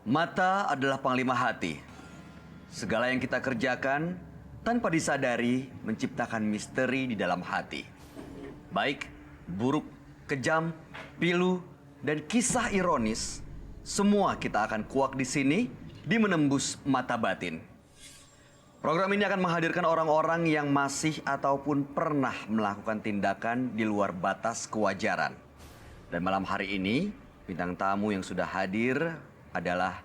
Mata adalah panglima hati. Segala yang kita kerjakan tanpa disadari menciptakan misteri di dalam hati. Baik, buruk, kejam, pilu, dan kisah ironis, semua kita akan kuak di sini di Menembus Mata Batin. Program ini akan menghadirkan orang-orang yang masih ataupun pernah melakukan tindakan di luar batas kewajaran. Dan malam hari ini, bintang tamu yang sudah hadir adalah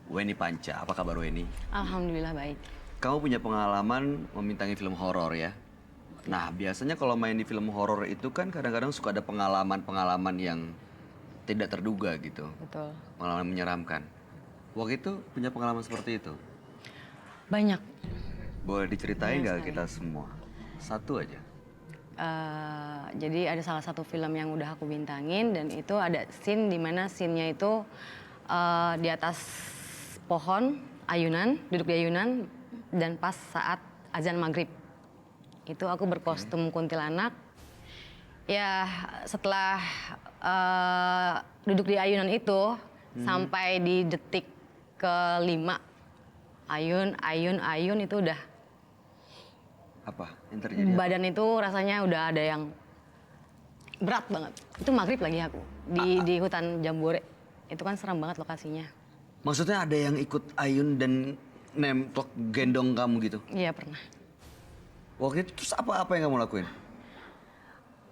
Weni Panca. Apa kabar Weni? Alhamdulillah baik. Kamu punya pengalaman memintangi film horor ya? Nah, biasanya kalau main di film horor itu kan kadang-kadang suka ada pengalaman-pengalaman yang tidak terduga gitu. Betul. Pengalaman menyeramkan. Waktu itu punya pengalaman seperti itu? Banyak. Boleh diceritain nggak Banyak kita semua? Satu aja. Jadi ada salah satu film yang udah aku bintangin dan itu ada scene di mana scene-nya itu di atas pohon ayunan, duduk di ayunan dan pas saat azan maghrib. Itu aku berkostum kuntilanak. Ya setelah duduk di ayunan itu sampai di detik ke-5 ayun itu udah Apa yang terjadi? badan itu rasanya udah ada yang berat banget. Itu maghrib lagi aku di hutan Jambore. Itu kan seram banget lokasinya. Maksudnya ada yang ikut Ayun dan nemplok gendong kamu gitu? Iya pernah. Waktu itu terus apa yang kamu lakuin?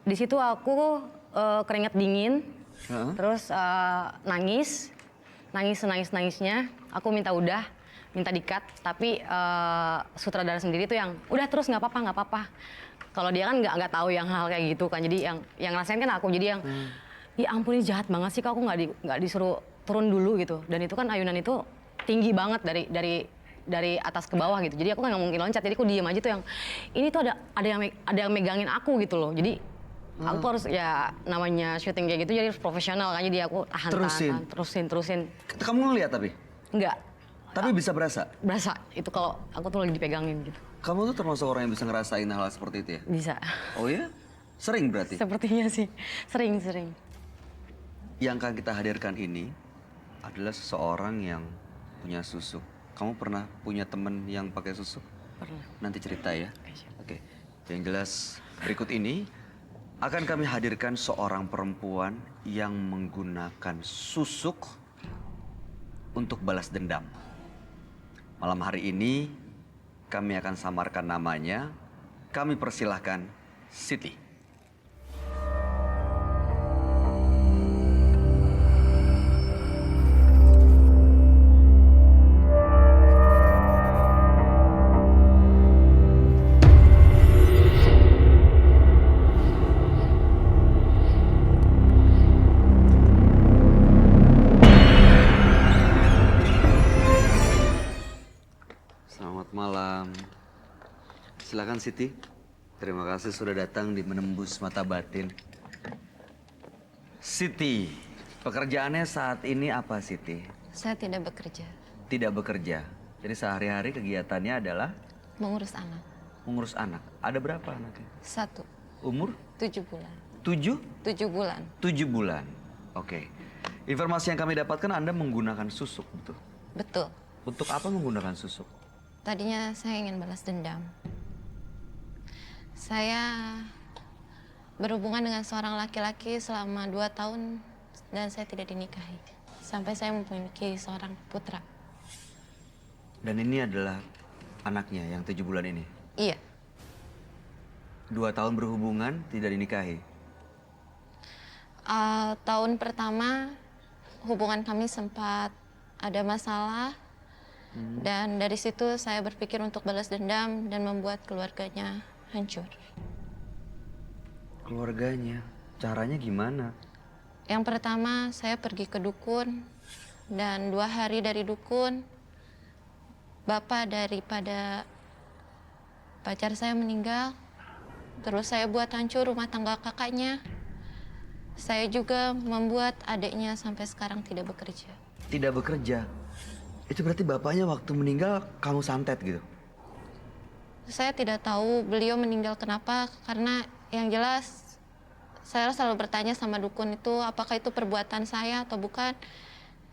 Di situ aku keringat dingin, Heeh. terus nangisnya. Aku minta dikat, tapi sutradara sendiri tuh yang udah terus nggak apa-apa. Kalau dia kan nggak tahu yang hal kayak gitu kan, jadi yang ngerasain kan aku, jadi yang ya ampun ini jahat banget sih, kok aku nggak disuruh turun dulu gitu. Dan itu kan ayunan itu tinggi banget dari atas ke bawah gitu, jadi aku kan nggak mungkin loncat, jadi aku diem aja tuh yang ini tuh ada yang megangin aku gitu loh, jadi aku tuh harus ya namanya syuting kayak gitu jadi harus profesional kan, jadi aku terusin. Kamu ngeliat tapi? Enggak. Tapi bisa berasa? Berasa, itu kalau aku tuh lagi dipegangin gitu. Kamu tuh termasuk orang yang bisa ngerasain hal seperti itu ya? Bisa. Oh ya? Sering berarti? Sepertinya sih, sering. Yang akan kita hadirkan ini adalah seseorang yang punya susuk. Kamu pernah punya temen yang pakai susuk? Pernah. Nanti cerita ya. Oke, siap. Oke. Yang jelas berikut ini akan kami hadirkan seorang perempuan yang menggunakan susuk untuk balas dendam. Malam hari ini kami akan samarkan namanya. Kami persilahkan Siti. Selamat malam. Silakan Siti. Terima kasih sudah datang di Menembus Mata Batin. Siti, pekerjaannya saat ini apa Siti? Saya tidak bekerja, Tidak bekerja. Jadi sehari-hari kegiatannya adalah mengurus anak. mengurus anak. Ada berapa anaknya? 1, Umur 7 bulan. 7? 7 bulan. 7 bulan. Oke. Informasi yang kami dapatkan Anda menggunakan susuk, betul? Betul. Untuk apa menggunakan susuk? Tadinya saya ingin balas dendam. Saya berhubungan dengan seorang laki-laki selama 2 tahun dan saya tidak dinikahi. Sampai saya memiliki seorang putra. Dan ini adalah anaknya yang 7 bulan ini? Iya, 2 tahun berhubungan, tidak dinikahi? tahun pertama hubungan kami sempat ada masalah. Dan dari situ saya berpikir untuk balas dendam dan membuat keluarganya hancur. Keluarganya? Caranya gimana? Yang pertama saya pergi ke dukun dan 2 hari dari dukun, bapak daripada pacar saya meninggal. Terus saya buat hancur rumah tangga kakaknya. Saya juga membuat adiknya sampai sekarang tidak bekerja. Tidak bekerja? Itu berarti bapaknya waktu meninggal kamu santet gitu? Saya tidak tahu beliau meninggal kenapa, karena yang jelas saya selalu bertanya sama dukun itu apakah itu perbuatan saya atau bukan.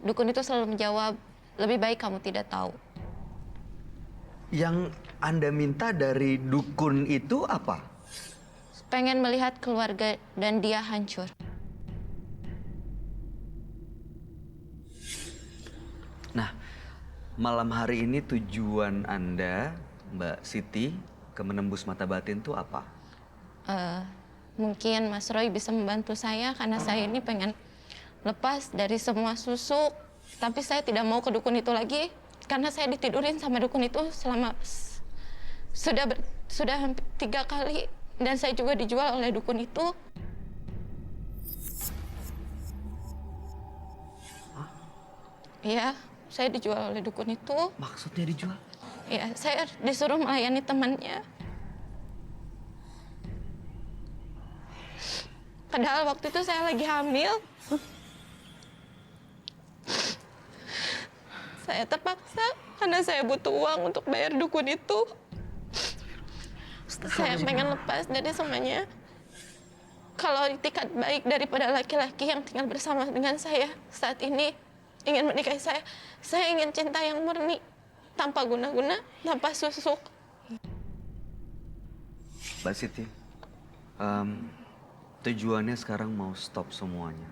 Dukun itu selalu menjawab lebih baik kamu tidak tahu. Yang Anda minta dari dukun itu apa? Pengen melihat keluarga dan dia hancur. Nah, malam hari ini tujuan Anda, Mbak Siti, ke menembus mata batin itu apa? Mungkin Mas Roy bisa membantu saya karena saya ini pengen lepas dari semua susuk. Tapi saya tidak mau ke dukun itu lagi karena saya ditidurin sama dukun itu selama sudah hampir 3 kali dan saya juga dijual oleh dukun itu. Iya, saya dijual oleh dukun itu. Maksudnya dijual? Ya, saya disuruh melayani temannya. Padahal waktu itu saya lagi hamil. Saya terpaksa karena saya butuh uang untuk bayar dukun itu. Saya pengen lepas dari semuanya. Kalau itikat baik daripada laki-laki yang tinggal bersama dengan saya saat ini ingin menikahi saya ingin cinta yang murni, tanpa guna-guna, tanpa susuk. Mbak Siti, tujuannya sekarang mau stop semuanya.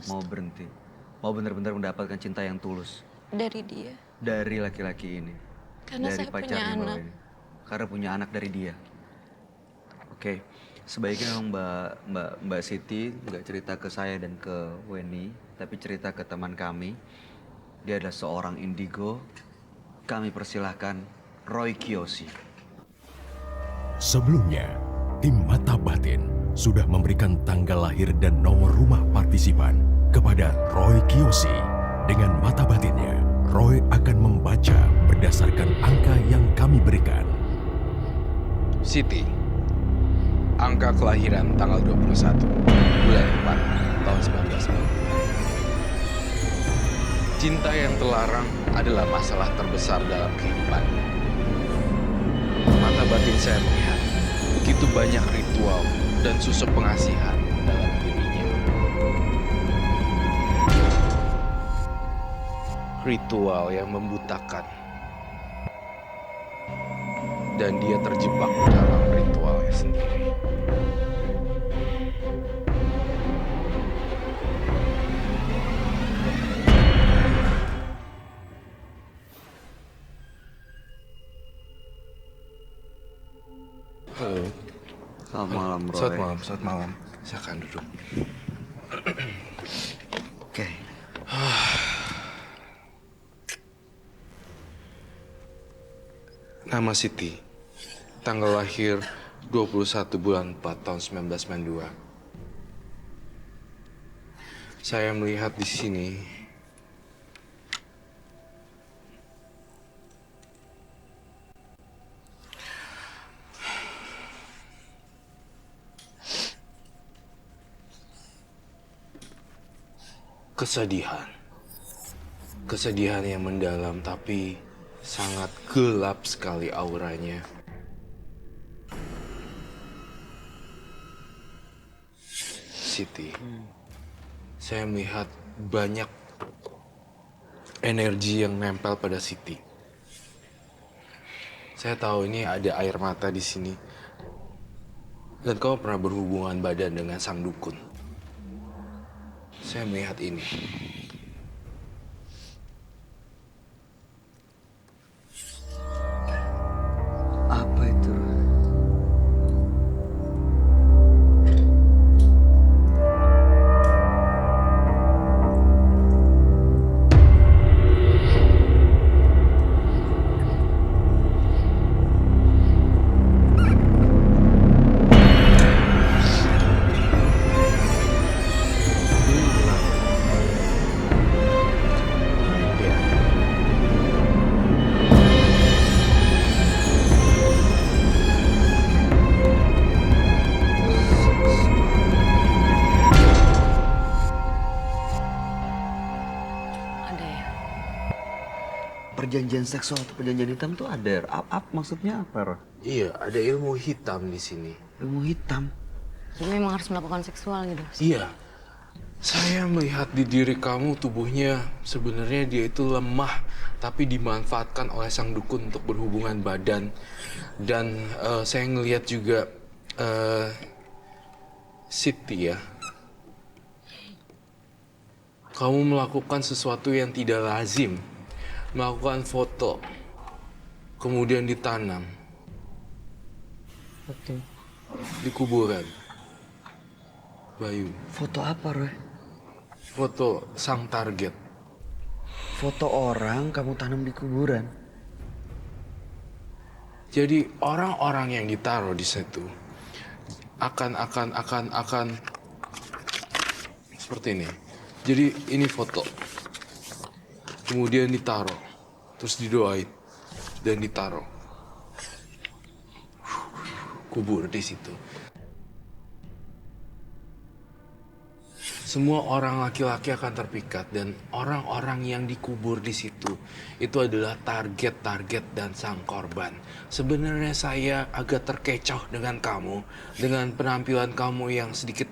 Mau berhenti. Mau benar-benar mendapatkan cinta yang tulus. Dari dia. Dari laki-laki ini. Karena dari saya punya pacarnya Mbak anak. Weni. Karena punya anak dari dia. Oke, sebaiknya memang Mbak Siti nggak cerita ke saya dan ke Weni, tapi cerita ke teman kami. Dia adalah seorang indigo. Kami persilahkan Roy Kiyoshi. Sebelumnya, tim Mata Batin sudah memberikan tanggal lahir dan nomor rumah partisipan kepada Roy Kiyoshi. Dengan mata batinnya, Roy akan membaca berdasarkan angka yang kami berikan. Siti, angka kelahiran tanggal 21 bulan 4 tahun 1990. Cinta yang terlarang adalah masalah terbesar dalam kehidupan. Mata batin saya melihat begitu banyak ritual dan susuk pengasihan dalam dirinya. Ritual yang membutakan. Dan dia terjebak dalam ritualnya sendiri. Halo. Selamat malam, Roy. Selamat malam. Silakan duduk. Oke. Nama Siti. Tanggal lahir 21 bulan 4 tahun 1992. Saya melihat di sini kesedihan. Kesedihan yang mendalam tapi sangat gelap sekali auranya. Siti, saya melihat banyak energi yang nempel pada Siti. Saya tahu ini ada air mata di sini. Dan kau pernah berhubungan badan dengan sang dukun. Saya melihat ini. Apa itu? Ya. Ada ya? Perjanjian seksual atau perjanjian hitam tuh ada. Maksudnya apa, Roy? Iya, ada ilmu hitam di sini. Ilmu hitam. Jadi memang harus melakukan seksual gitu. Iya. Saya melihat di diri kamu tubuhnya sebenarnya dia itu lemah, tapi dimanfaatkan oleh sang dukun untuk berhubungan badan. Dan saya ngelihat juga Siti ya. Kamu melakukan sesuatu yang tidak lazim. Melakukan foto, kemudian ditanam. Betul. Di kuburan. Bayu. Foto apa, Roy? Foto sang target. Foto orang kamu tanam di kuburan. Jadi orang-orang yang ditaruh di situ akan seperti ini. Jadi ini foto. Kemudian ditaruh, terus didoain dan ditaruh. Kubur di situ. Semua orang laki-laki akan terpikat dan orang-orang yang dikubur di situ itu adalah target-target dan sang korban. Sebenarnya saya agak terkecoh dengan kamu, dengan penampilan kamu yang sedikit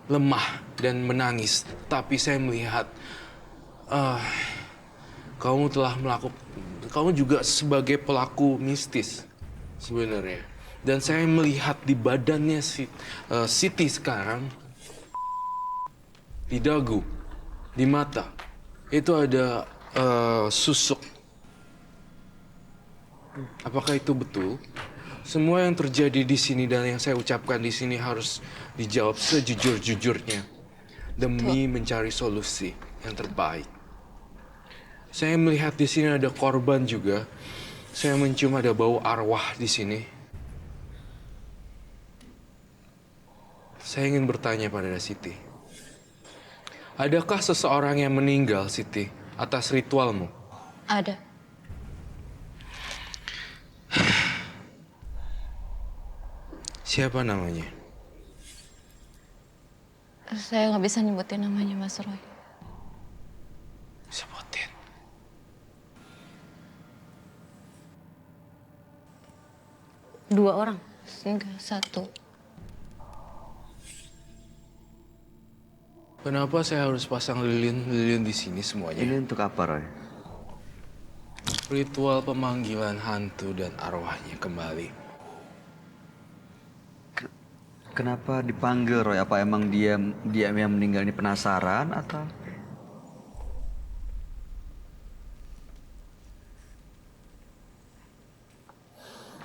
lemah dan menangis. Tapi saya melihat kamu juga sebagai pelaku mistis sebenarnya. Dan saya melihat di badannya Siti sekarang, di dagu, di mata, itu ada susuk. Apakah itu betul? Semua yang terjadi di sini dan yang saya ucapkan di sini harus dijawab sejujur-jujurnya demi mencari solusi yang terbaik. Saya melihat di sini ada korban juga. Saya mencium ada bau arwah di sini. Saya ingin bertanya pada Siti. Adakah seseorang yang meninggal, Siti, atas ritualmu? Ada. Siapa namanya? Saya nggak bisa nyebutin namanya, Mas Roy. Sebutin. Dua orang. Enggak, satu. Kenapa saya harus pasang lilin di sini semuanya? Ini untuk apa, Roy? Ritual pemanggilan hantu dan arwahnya kembali. Kenapa dipanggil, Roy? Apa emang dia yang meninggal ini penasaran atau?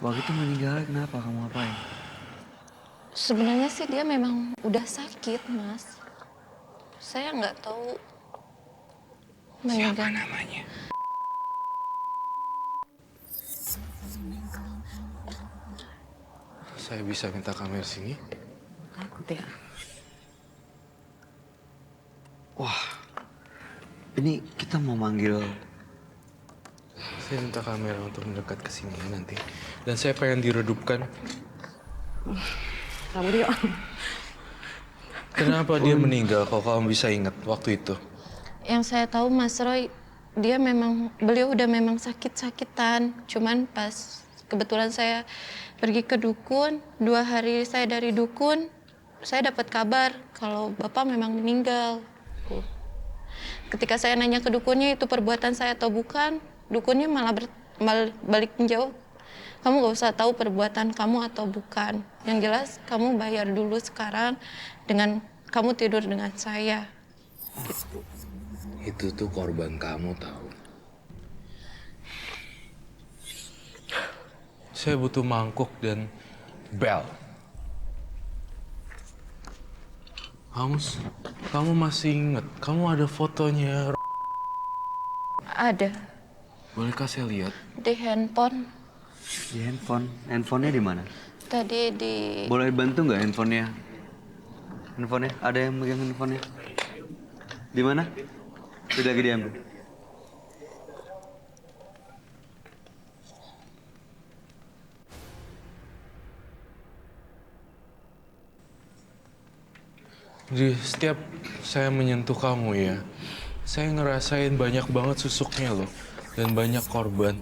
Waktu itu meninggalnya kenapa? Kamu ngapain? Sebenarnya sih dia memang udah sakit, Mas. Saya nggak tahu Siapa meninggal. namanya? Saya bisa minta kamera sini? Takut ya. Wah, ini kita mau manggil. Saya minta kamera untuk mendekat ke sini nanti. Dan saya pengen diredupkan. Rambut yuk. Kenapa dia meninggal kalau kamu bisa ingat waktu itu? Yang saya tahu Mas Roy, beliau udah memang sakit-sakitan. Cuman pas kebetulan saya pergi ke dukun, 2 hari saya dari dukun, saya dapat kabar kalau Bapak memang meninggal. Ketika saya nanya ke dukunnya itu perbuatan saya atau bukan, dukunnya malah balik menjawab, kamu gak usah tahu perbuatan kamu atau bukan. Yang jelas kamu bayar dulu sekarang dengan kamu tidur dengan saya. Itu tuh korban kamu tahu. Saya butuh mangkuk dan bel. Kamu masih ingat? Kamu ada fotonya? Ada Bolehkah saya lihat? di handphone. Di handphone. Handphonenya di mana? Tadi di Boleh bantu nggak handphonenya? Handphonenya? Ada yang megang handphonenya? Di mana? Sudah lagi diambil. Di setiap saya menyentuh kamu ya, saya ngerasain banyak banget susuknya loh. Dan banyak korban.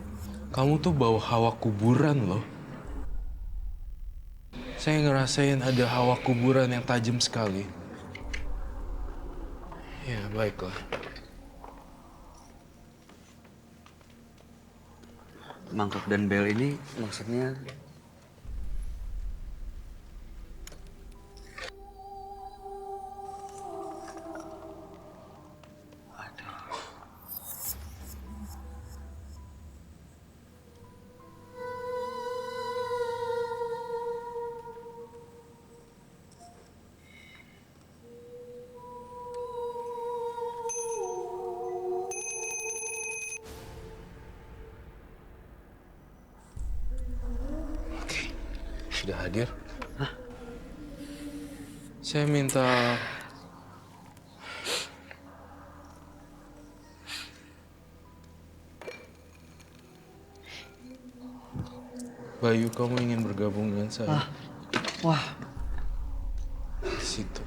Kamu tuh bawa hawa kuburan loh. Saya ngerasain ada hawa kuburan yang tajam sekali. Ya, baiklah. Mangkok dan bel ini maksudnya... Sudah hadir? Hah? Saya minta... Bayu, kamu ingin bergabung dengan saya? Wah, Di situ.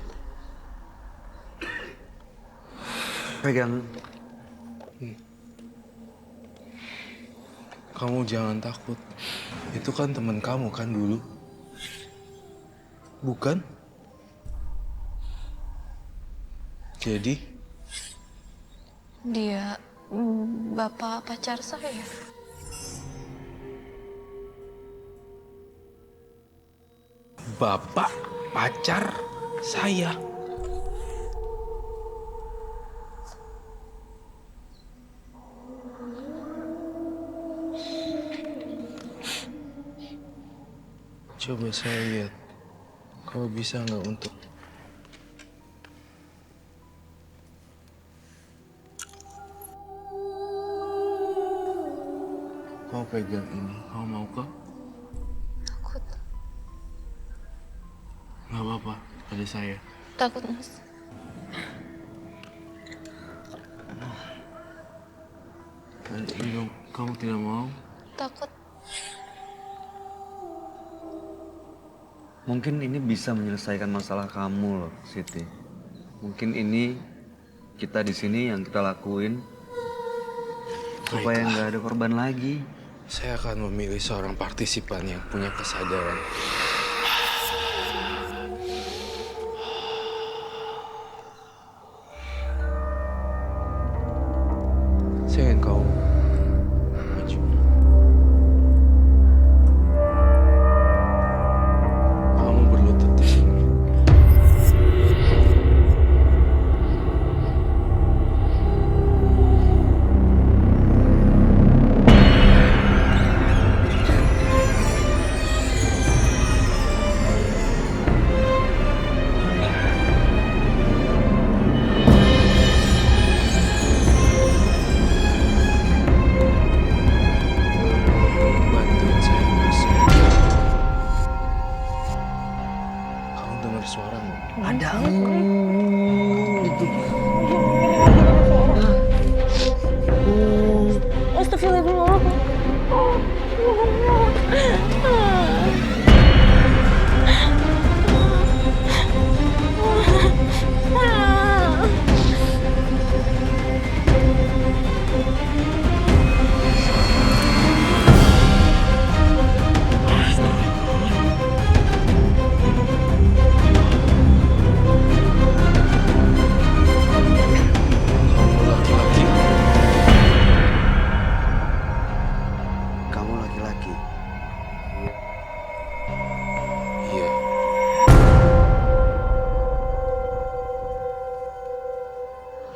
pegang. Kamu jangan takut. Itu kan teman kamu kan dulu? Bukan? Jadi, Dia bapak pacar saya. bapak pacar saya. Coba saya lihat, kau bisa nggak untuk... Kau pegang ini, kau mau kah? Takut. Nggak apa-apa, ada saya. Takut, Mas. Kamu tidak mau? Takut. Mungkin ini bisa menyelesaikan masalah kamu loh, Siti. Mungkin ini kita di sini yang kita lakuin supaya Baiklah. nggak ada korban lagi. Saya akan memilih seorang partisipan yang punya kesadaran. Saya ingin kau maju. Kamu berlutut di sini. Bantuin saya, Mas. Kamu dengar suara nggak? Ada. Kamu laki-laki. Kamu laki-laki. Iya.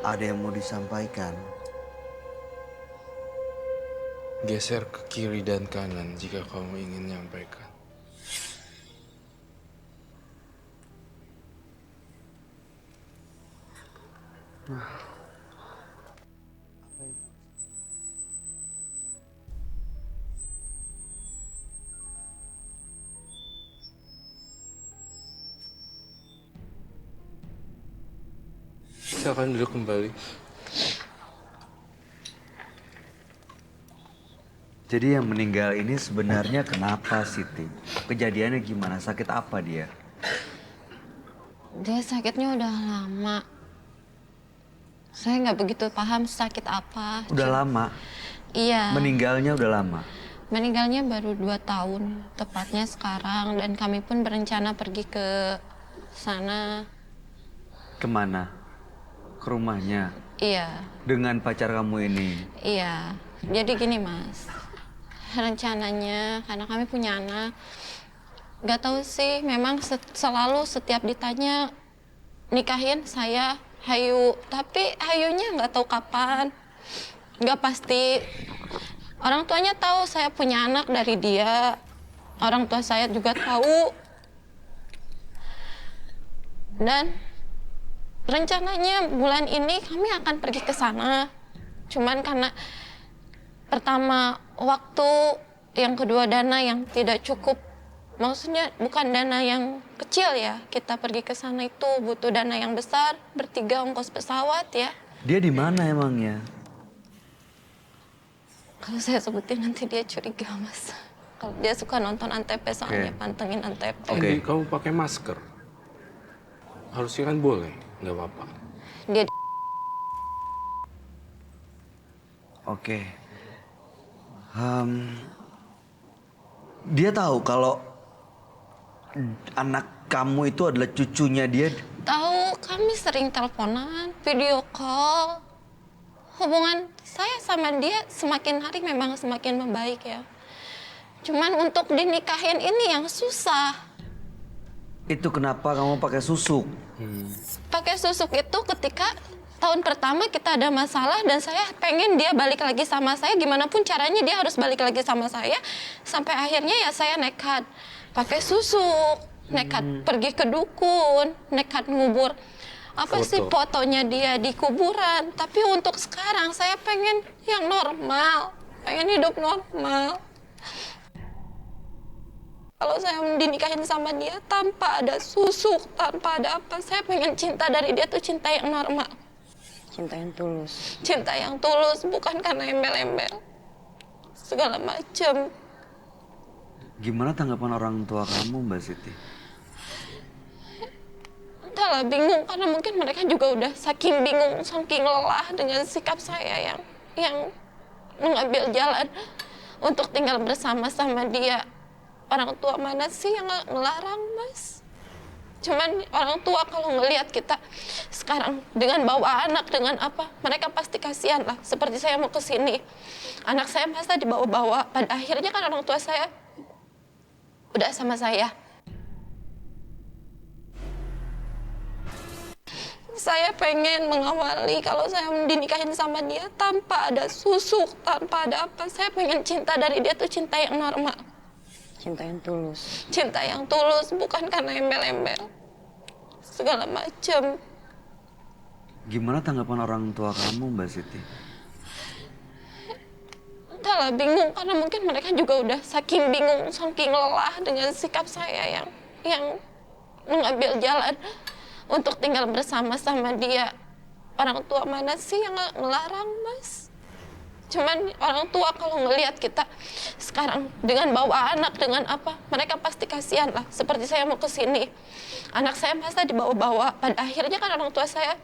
Ada yang mau disampaikan. Geser ke kiri dan kanan jika kamu ingin menyampaikan. Silakan duduk kembali. Jadi yang meninggal ini sebenarnya kenapa, Siti? Kejadiannya gimana? Sakit apa dia? Dia sakitnya udah lama. Saya nggak begitu paham sakit apa. Udah lama. Iya. Meninggalnya udah lama. Meninggalnya baru 2 tahun, tepatnya sekarang. Dan kami pun berencana pergi ke sana. Kemana? ke rumahnya Iya, dengan pacar kamu ini. iya. Jadi gini Mas, rencananya karena kami punya anak, nggak tahu sih, memang selalu setiap ditanya nikahin saya Hayu, tapi Hayunya nggak tahu kapan, nggak pasti. Orang tuanya tahu saya punya anak dari dia, orang tua saya juga tahu. Dan rencananya bulan ini kami akan pergi ke sana. Cuman karena pertama waktu, yang kedua dana yang tidak cukup. Maksudnya bukan dana yang kecil ya. Kita pergi ke sana itu butuh dana yang besar, bertiga ongkos pesawat ya. Dia di mana emangnya? Kalau saya sebutin nanti dia curiga Mas. Kalau dia suka nonton Antv soalnya, Oke. pantengin Antv. Oke. Kamu pakai masker. Harusnya kan boleh, nggak apa-apa. Dia Oke. Dia tahu kalau anak kamu itu adalah cucunya dia. tahu, kami sering teleponan, video call. Hubungan saya sama dia semakin hari memang semakin membaik ya. Cuman untuk dinikahin ini yang susah. Itu kenapa kamu pakai susuk? Pakai susuk itu ketika tahun pertama kita ada masalah dan saya pengen dia balik lagi sama saya, gimana pun caranya dia harus balik lagi sama saya. Sampai akhirnya ya saya nekat pakai susuk, nekat pergi ke dukun, nekat ngubur apa sih fotonya dia di kuburan. Tapi untuk sekarang saya pengen yang normal, pengen hidup normal. Kalau saya dinikahin sama dia tanpa ada susuk, tanpa ada apa, saya pengen cinta dari dia tuh cinta yang normal. Cinta yang tulus. Cinta yang tulus, bukan karena embel-embel. Segala macem. Gimana tanggapan orang tua kamu, Mbak Siti? Entahlah, bingung, karena mungkin mereka juga udah saking bingung, saking lelah dengan sikap saya yang mengambil jalan untuk tinggal bersama-sama dia. Orang tua mana sih yang ngelarang, Mas? Cuman orang tua kalau ngelihat kita sekarang dengan bawa anak, dengan apa, mereka pasti kasihan lah. Seperti saya mau ke sini, anak saya masa dibawa-bawa. Pada akhirnya kan orang tua saya udah sama saya. Saya pengen mengawali kalau saya dinikahin sama dia tanpa ada susuk, tanpa ada apa. Saya pengen cinta dari dia tuh cinta yang normal. Cinta yang tulus. Cinta yang tulus, bukan karena embel-embel. Segala macam. Gimana tanggapan orang tua kamu, Mbak Siti? Entahlah, bingung, karena mungkin mereka juga udah saking bingung, saking lelah dengan sikap saya yang mengambil jalan untuk tinggal bersama-sama dia. Orang tua mana sih yang ngelarang, Mas? Cuman orang tua kalau ngelihat kita sekarang dengan bawa anak, dengan apa, mereka pasti kasihan lah. Seperti saya mau ke sini, anak saya masa dibawa-bawa. Pada akhirnya kan orang tua saya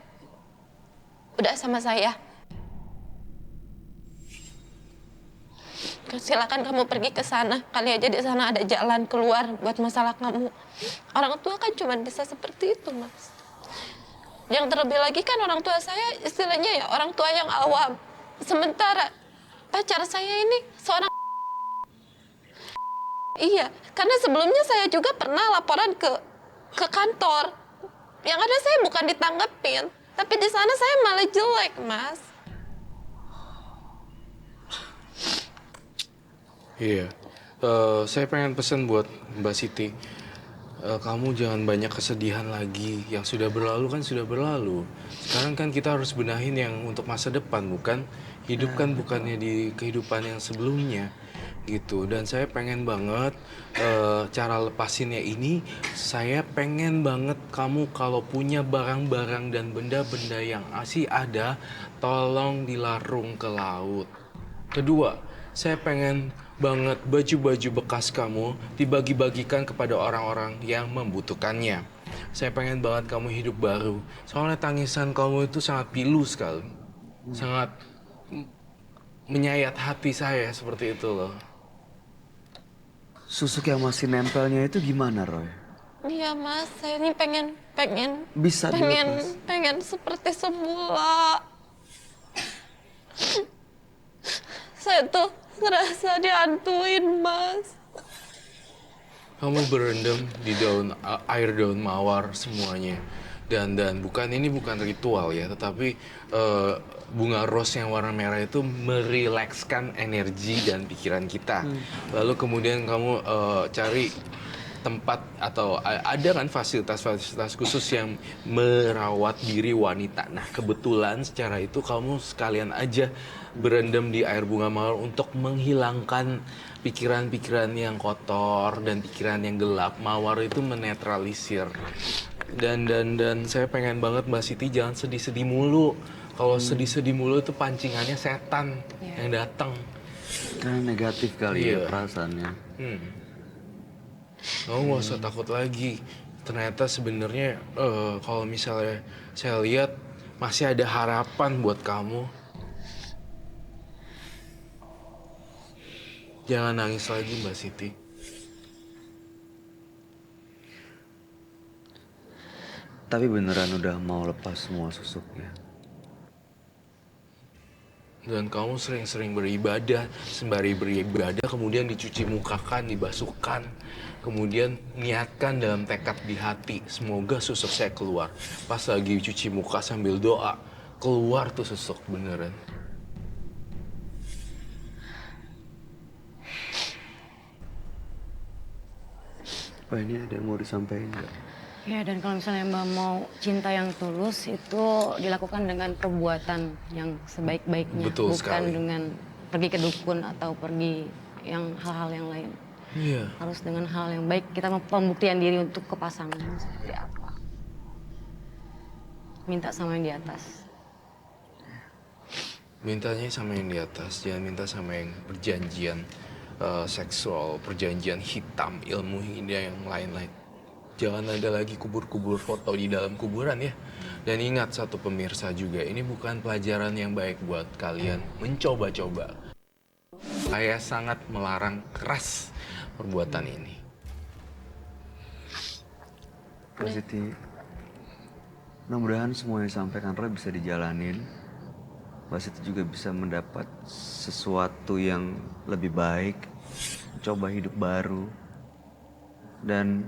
udah sama saya. Silakan kamu pergi ke sana, kali aja di sana ada jalan keluar buat masalah kamu. Orang tua kan cuma bisa seperti itu, Mas. Yang terlebih lagi kan orang tua saya istilahnya ya orang tua yang awam. Sementara pacar saya ini seorang iya, karena sebelumnya saya juga pernah laporan ke kantor. Yang ada saya bukan ditanggepin, tapi di sana saya malah jelek, Mas. Iya, saya pengen pesan buat Mbak Siti. Kamu jangan banyak kesedihan lagi. Yang sudah berlalu kan sudah berlalu. Sekarang kan kita harus benahin yang untuk masa depan, bukan? Hidup kan bukannya di kehidupan yang sebelumnya, gitu. Dan saya pengen banget cara lepasinnya ini. Saya pengen banget kamu kalau punya barang-barang dan benda-benda yang masih ada, tolong dilarung ke laut. Kedua, saya pengen banget baju-baju bekas kamu dibagi-bagikan kepada orang-orang yang membutuhkannya. Saya pengen banget kamu hidup baru. Soalnya tangisan kamu itu sangat pilu sekali. Sangat menyayat hati saya seperti itu loh. Susuk yang masih nempelnya itu gimana, Roy? Iya Mas, saya ini pengen Bisa dilepas. pengen seperti semula. Saya tuh ngerasa dihantuin Mas. Kamu berendam di air daun mawar semuanya. Dan ini bukan ritual ya, tetapi bunga rose yang warna merah itu merilekskan energi dan pikiran kita. Lalu kemudian kamu cari tempat atau ada kan fasilitas-fasilitas khusus yang merawat diri wanita. Nah, kebetulan secara itu kamu sekalian aja berendam di air bunga mawar untuk menghilangkan pikiran-pikiran yang kotor dan pikiran yang gelap. Mawar itu menetralisir. Dan saya pengen banget Mbak Siti jangan sedih-sedih mulu. Kalau sedih-sedih mulu itu pancingannya setan yang datang. Karena negatif kali Iya. ya perasaannya. Kamu nggak usah takut lagi. Ternyata sebenarnya kalau misalnya saya lihat masih ada harapan buat kamu. Jangan nangis lagi Mbak Siti. Tapi beneran udah mau lepas semua susuknya. Dan kamu sering-sering beribadah, sembari beribadah kemudian dicuci mukakan, dibasuhkan. Kemudian niatkan dalam tekad di hati, semoga susuk saya keluar. Pas lagi cuci muka sambil doa, keluar tuh susuk beneran. Pak, ini ada yang mau disampaikan nggak? Ya, dan kalau misalnya Mbak mau cinta yang tulus itu dilakukan dengan perbuatan yang sebaik-baiknya, Betul bukan sekali. dengan pergi ke dukun atau pergi yang hal-hal yang lain. Iya. Harus dengan hal yang baik, kita pembuktian diri untuk ke pasangan seperti apa. Minta sama yang di atas. Mintanya sama yang di atas, jangan minta sama yang perjanjian seksual, perjanjian hitam, ilmu hidayah yang lain-lain. Jangan ada lagi kubur-kubur foto di dalam kuburan ya. Dan ingat satu pemirsa juga, ini bukan pelajaran yang baik buat kalian mencoba-coba. Saya sangat melarang keras perbuatan ini. Mbak Siti, mudah-mudahan semua yang disampaikan Roy bisa dijalanin. Mbak Siti juga bisa mendapat sesuatu yang lebih baik, coba hidup baru. Dan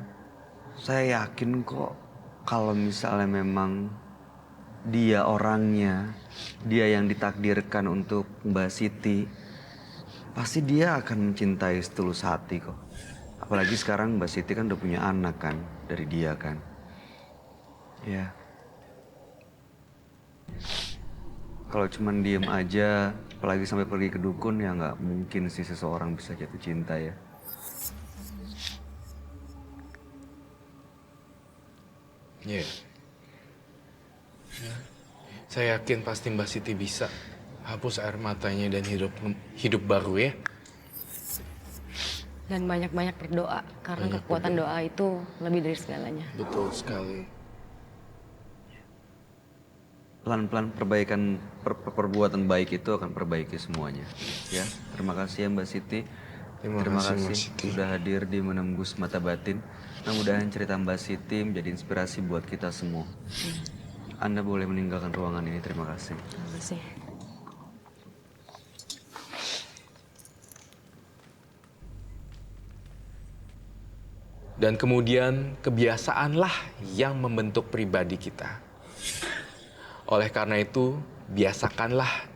saya yakin kok kalau misalnya memang dia orangnya, dia yang ditakdirkan untuk Mbak Siti, pasti dia akan mencintai setulus hati kok. Apalagi sekarang Mbak Siti kan udah punya anak kan dari dia kan. Ya. Kalau cuman diem aja, apalagi sampai pergi ke dukun, ya nggak mungkin sih seseorang bisa jatuh cinta ya. Iya. Ya. Saya yakin pasti Mbak Siti bisa hapus air matanya dan hidup baru ya. Dan banyak-banyak berdoa, karena Banyak kekuatan doa itu lebih dari segalanya. Betul sekali. Pelan-pelan perbaikan perbuatan baik itu akan perbaiki semuanya. Ya, terima kasih ya Mbak Siti. Terima kasih, Mbak Siti. sudah hadir di Menembus Mata Batin. Mudah-mudahan cerita Mbak Siti menjadi inspirasi buat kita semua. Anda boleh meninggalkan ruangan ini. Terima kasih. Terima kasih. Dan kemudian kebiasaanlah yang membentuk pribadi kita. Oleh karena itu, biasakanlah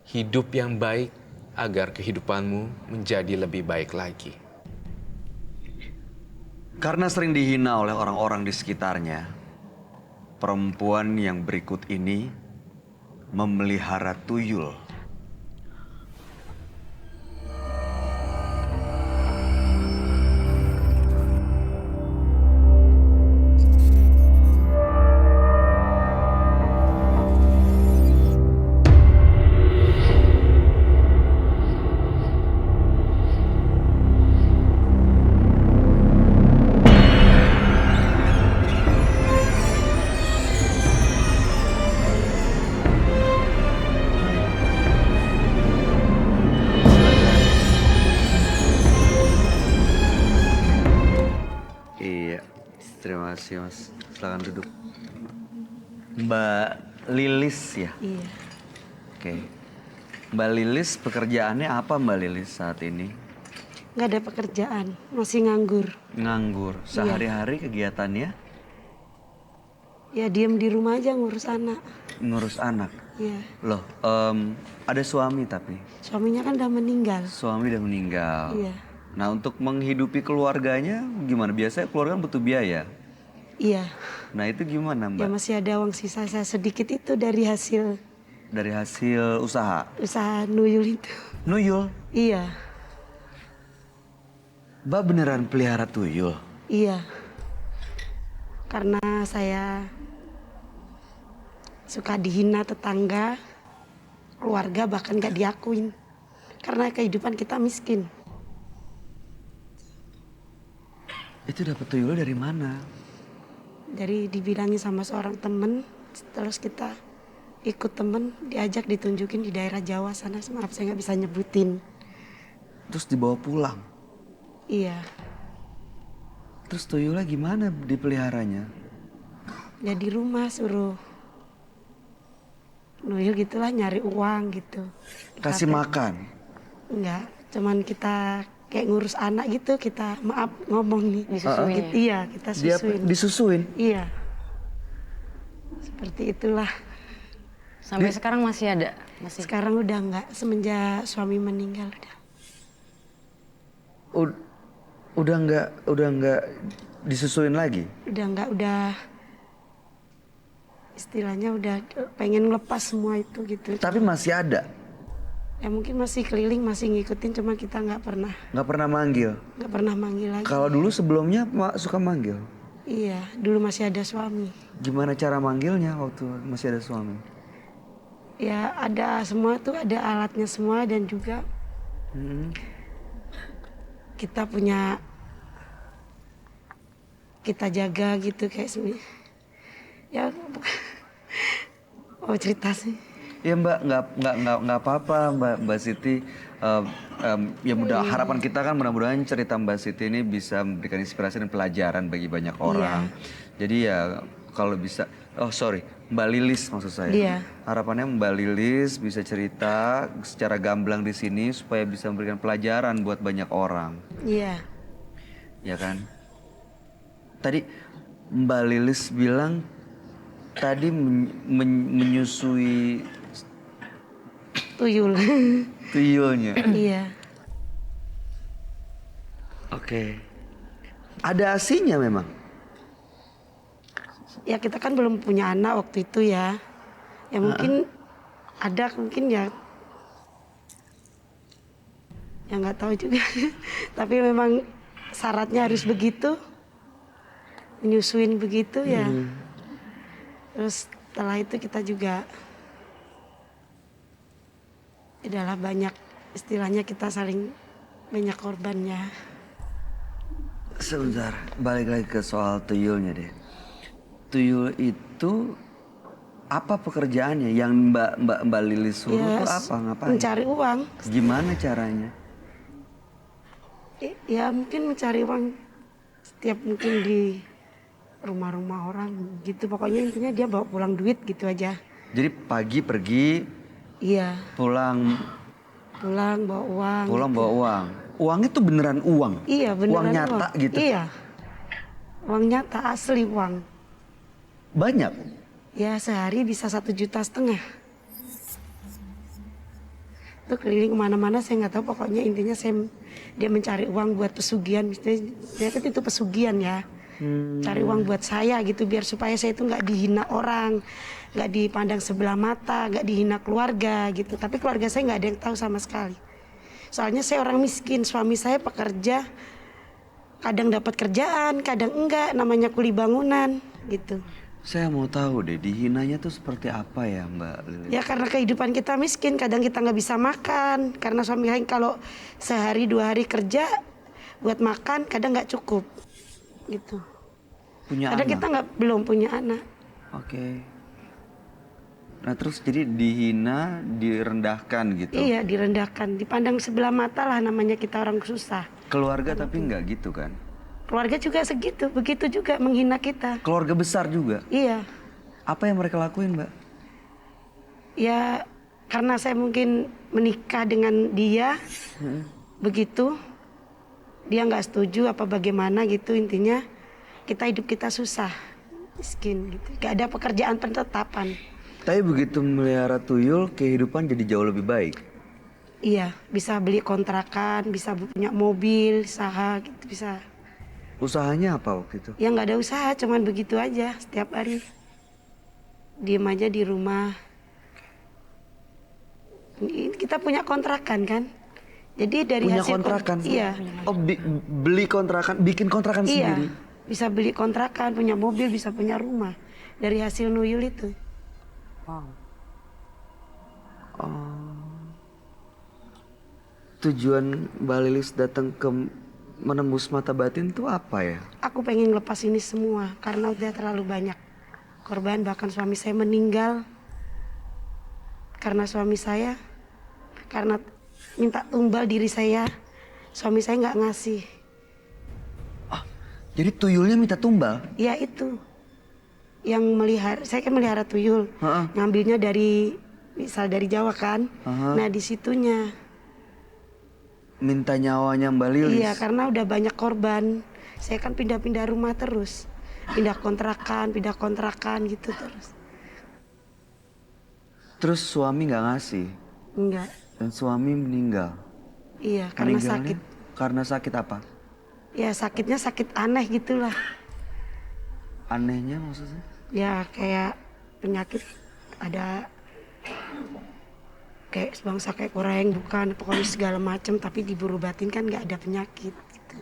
hidup yang baik agar kehidupanmu menjadi lebih baik lagi. Karena sering dihina oleh orang-orang di sekitarnya, perempuan yang berikut ini memelihara tuyul. Permisi Mas, silakan duduk. Mbak Lilis ya? Iya. Oke. Mbak Lilis, pekerjaannya apa Mbak Lilis saat ini? Nggak ada pekerjaan, masih nganggur. Nganggur. Sehari-hari kegiatannya Ya diem di rumah aja ngurus anak. ngurus anak. Iya. Loh, ada suami tapi? Suaminya kan udah meninggal. Suami udah meninggal. Iya. Nah, untuk menghidupi keluarganya gimana? Biasanya keluarga kan butuh biaya. Iya. Nah, itu gimana Ya Mbak? masih ada uang sisa saya sedikit itu dari hasil Dari hasil usaha? usaha nuyul itu. Nuyul? Iya. Mbak beneran pelihara tuyul? Iya. Karena saya suka dihina tetangga, keluarga bahkan gak diakuin. Karena kehidupan kita miskin. Itu dapat tuyulnya dari mana? Dari dibilangin sama seorang temen, terus kita ikut temen, diajak ditunjukin di daerah Jawa sana. Maaf saya nggak bisa nyebutin. Terus dibawa pulang? Iya, Terus tuyulnya gimana dipeliharanya? ya di rumah suruh nuyul gitulah, nyari uang gitu. Kasih makan? Enggak, cuman kita kayak ngurus anak gitu, kita maaf ngomong nih. Disusuin Gitu, ya? iya, kita Dia susuin. disusuin? Iya, seperti itulah. Sampai sekarang masih ada? Masih. Sekarang udah enggak, semenjak suami meninggal udah. Udah nggak disusuin lagi? Udah enggak, udah istilahnya udah pengen ngelepas semua itu gitu. Tapi masih ada? Ya mungkin masih keliling, masih ngikutin, cuma kita nggak pernah Manggil? manggil lagi. Kalau dulu sebelumnya suka manggil? Iya, dulu masih ada suami. Gimana cara manggilnya waktu masih ada suami? Ya ada semua tuh, ada alatnya semua, dan juga kita punya, kita jaga gitu kayak ya mau cerita sih. Ya Mbak, nggak apa-apa Mbak Siti. Ya mudah, harapan kita kan mudah-mudahan cerita Mbak Siti ini bisa memberikan inspirasi dan pelajaran bagi banyak orang. Jadi ya kalau bisa, Mbak Lilis maksud saya. Iya. Harapannya Mbak Lilis bisa cerita secara gamblang di sini supaya bisa memberikan pelajaran buat banyak orang. Iya, Ya kan? Tadi Mbak Lilis bilang tadi menyusui tuyul. tuyulnya. Iya, Oke. Ada asinya memang? ya kita kan belum punya anak waktu itu ya. Ya mungkin ada, mungkin ya nggak tahu juga. Tapi memang syaratnya harus begitu, menyusuin begitu ya. Terus setelah itu kita juga adalah banyak, istilahnya kita saling banyak korbannya. Sebentar, balik lagi ke soal tuyulnya deh. Tuyul itu apa pekerjaannya? Yang Mbak Lilis suruh Ya, tuh apa? Ngapain? mencari uang. Gimana caranya? Ya mungkin mencari uang setiap mungkin di rumah-rumah orang gitu. Pokoknya intinya dia bawa pulang duit gitu aja. Jadi pagi pergi, Iya, pulang bawa uang. bawa uang. Uangnya tuh beneran uang? Iya, beneran Uang nyata gitu? Iya, uang nyata, asli uang. Banyak? Ya sehari bisa 1,5 juta. Itu keliling kemana-mana, saya nggak tahu, pokoknya intinya dia mencari uang buat pesugihan. Misalnya dia kan itu pesugihan ya, cari uang buat saya gitu, biar supaya saya itu nggak dihina orang, nggak dipandang sebelah mata, nggak dihina keluarga gitu. Tapi keluarga saya nggak ada yang tahu sama sekali. Soalnya saya orang miskin, suami saya pekerja, kadang dapat kerjaan, kadang enggak, namanya kuli bangunan gitu. Saya mau tahu deh, dihinanya tuh seperti apa ya Mbak Lilis? Ya karena kehidupan kita miskin, kadang kita nggak bisa makan. Karena suami saya kalau sehari 2 hari kerja buat makan, kadang nggak cukup, gitu. Punya Kadang anak? kita belum punya anak. Oke. Nah terus jadi dihina, direndahkan gitu? Iya, direndahkan, dipandang sebelah mata lah, namanya kita orang susah. Keluarga tapi nggak gitu kan? Keluarga juga segitu, begitu juga menghina kita. Keluarga besar juga. Iya, Apa yang mereka lakuin, Mbak? ya karena saya mungkin menikah dengan dia, begitu. Dia nggak setuju apa bagaimana gitu, intinya hidup kita susah, miskin gitu. Gak ada pekerjaan penetapan. Tapi begitu melihara tuyul, kehidupan jadi jauh lebih baik. Iya, bisa beli kontrakan, bisa punya mobil, usaha gitu bisa. Usahanya apa waktu itu? Ya nggak ada usaha, cuman begitu aja setiap hari. Diem aja di rumah. Kita punya kontrakan kan. Jadi dari Punya hasil kontrakan? Iya. Oh, beli kontrakan, bikin kontrakan Iya. sendiri? Bisa beli kontrakan, punya mobil, bisa punya rumah. Dari hasil nuyul itu. Tujuan Mbak Lilis datang ke menembus mata batin itu apa ya? Aku pengen lepas ini semua karena udah terlalu banyak korban. Bahkan suami saya meninggal karena suami saya, karena minta tumbal diri saya, suami saya nggak ngasih. Jadi tuyulnya minta tumbal? Ya itu yang melihara, saya kan melihara tuyul, ngambilnya dari misal dari Jawa kan. Nah di situnya. Minta nyawanya Mbak Lilis? Iya, karena udah banyak korban. Saya kan pindah-pindah rumah terus. Pindah kontrakan gitu terus. Terus suami nggak ngasih? Enggak. Dan suami meninggal? Iya, karena Meninggalnya sakit. Karena sakit apa? Ya sakitnya sakit aneh gitulah. Anehnya maksudnya? Ya kayak penyakit ada kayak sebangsa kayak koreng, bukan pokoknya segala macam, tapi diberobatin kan nggak ada penyakit gitu.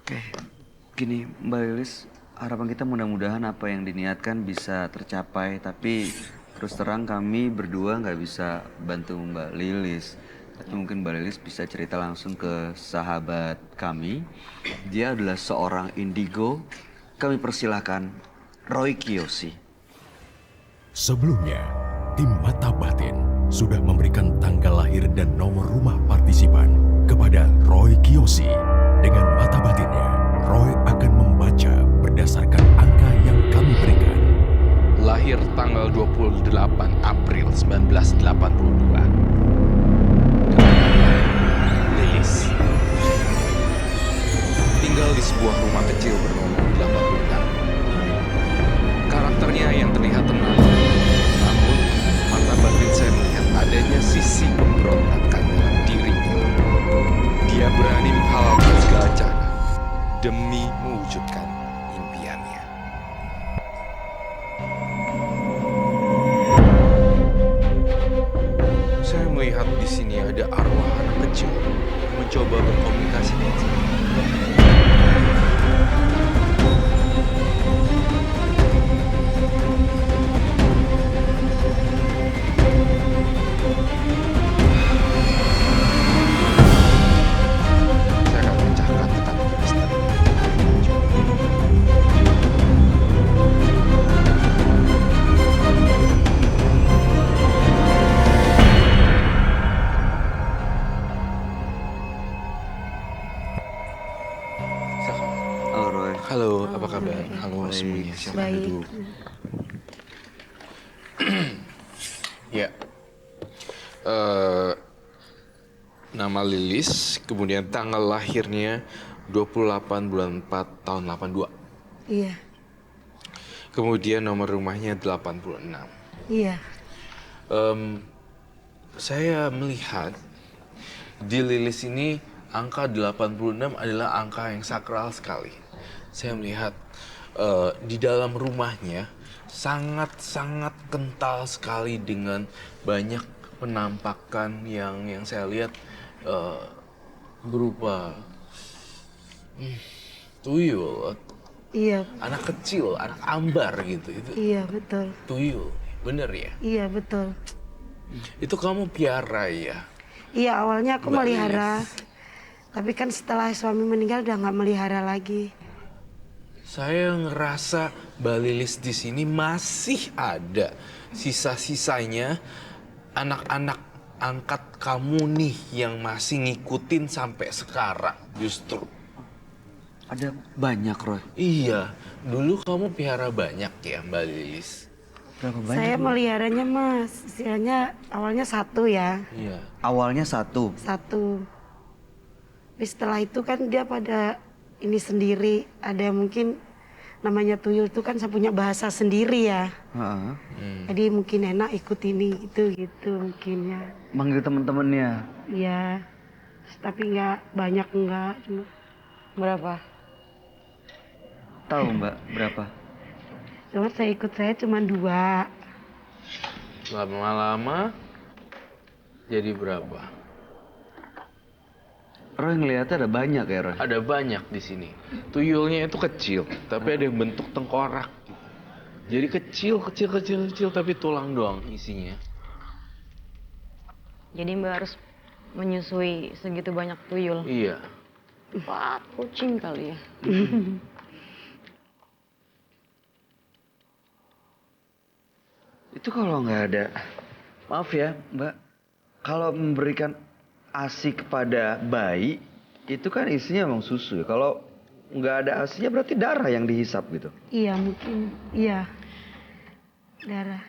Oke, gini Mbak Lilis, harapan kita mudah-mudahan apa yang diniatkan bisa tercapai. Tapi terus terang kami berdua nggak bisa bantu Mbak Lilis. Tapi mungkin Mbak Lilis bisa cerita langsung ke sahabat kami. Dia adalah seorang indigo. Kami persilahkan Roy Kiyoshi. Sebelumnya, tim Mata Batin sudah memberikan tanggal lahir dan nomor rumah partisipan kepada Roy Kiyoshi. Dengan mata batinnya, Roy akan membaca berdasarkan angka yang kami berikan. Lahir tanggal 28 April 1982. Lilis. Tinggal di sebuah rumah kecil bernomor 86. Karakternya yang terlihat tenang. Namun, mata batin saya melihat adanya sisi pemberontakan dalam dirinya. Dia berani menghalalkan segala cara demi mewujudkan impiannya. Saya melihat di sini ada arwah anak kecil yang mencoba berkomunikasi dengan saya. Saya akan pecahkan tetapi misteri. Halo Roy. Halo, apa kabar? Halo semuanya, silakan Baik. duduk. Ya, nama Lilis, kemudian tanggal lahirnya 28 bulan 4 tahun 82. Iya, Kemudian nomor rumahnya 86. iya, Saya melihat di Lilis ini angka 86 adalah angka yang sakral sekali. Saya melihat di dalam rumahnya sangat-sangat kental sekali dengan banyak penampakan yang saya lihat berupa tuyul, iya, anak kecil, anak ambar gitu. Itu iya betul, tuyul, bener ya? iya betul. Itu kamu piara ya? Iya awalnya aku Mbak melihara, tapi kan setelah suami meninggal udah nggak melihara lagi. Saya ngerasa Mbak Lilis di sini masih ada sisa-sisanya anak-anak angkat kamu nih yang masih ngikutin sampai sekarang justru. Ada banyak, Roy. Iya, dulu kamu piara banyak ya Mbak Lilis? Berapa banyak? Saya meliharanya mas, istilahnya awalnya satu ya, Iya. Awalnya satu. satu. Tapi setelah itu kan dia pada ini sendiri, ada mungkin namanya tuyul itu kan saya punya bahasa sendiri ya. Heeh. Jadi mungkin enak ikut ini gitu mungkin ya. Manggil temen-temennya. Iya, tapi nggak banyak nggak cuma. Berapa? Tahu Mbak berapa? Cuma saya cuma 2. Lama-lama jadi berapa? Roy ngeliatnya ada banyak ya, Roy? Ada banyak di sini. Tuyulnya itu kecil, tapi ada yang bentuk tengkorak. Jadi kecil, tapi tulang doang isinya. Jadi Mbak harus menyusui segitu banyak tuyul. Iya. 4 kucing kali ya. Itu kalau nggak ada, maaf ya Mbak, kalau memberikan ASI kepada bayi, itu kan isinya emang susu ya. Kalau nggak ada ASInya berarti darah yang dihisap gitu. Iya mungkin, iya darah.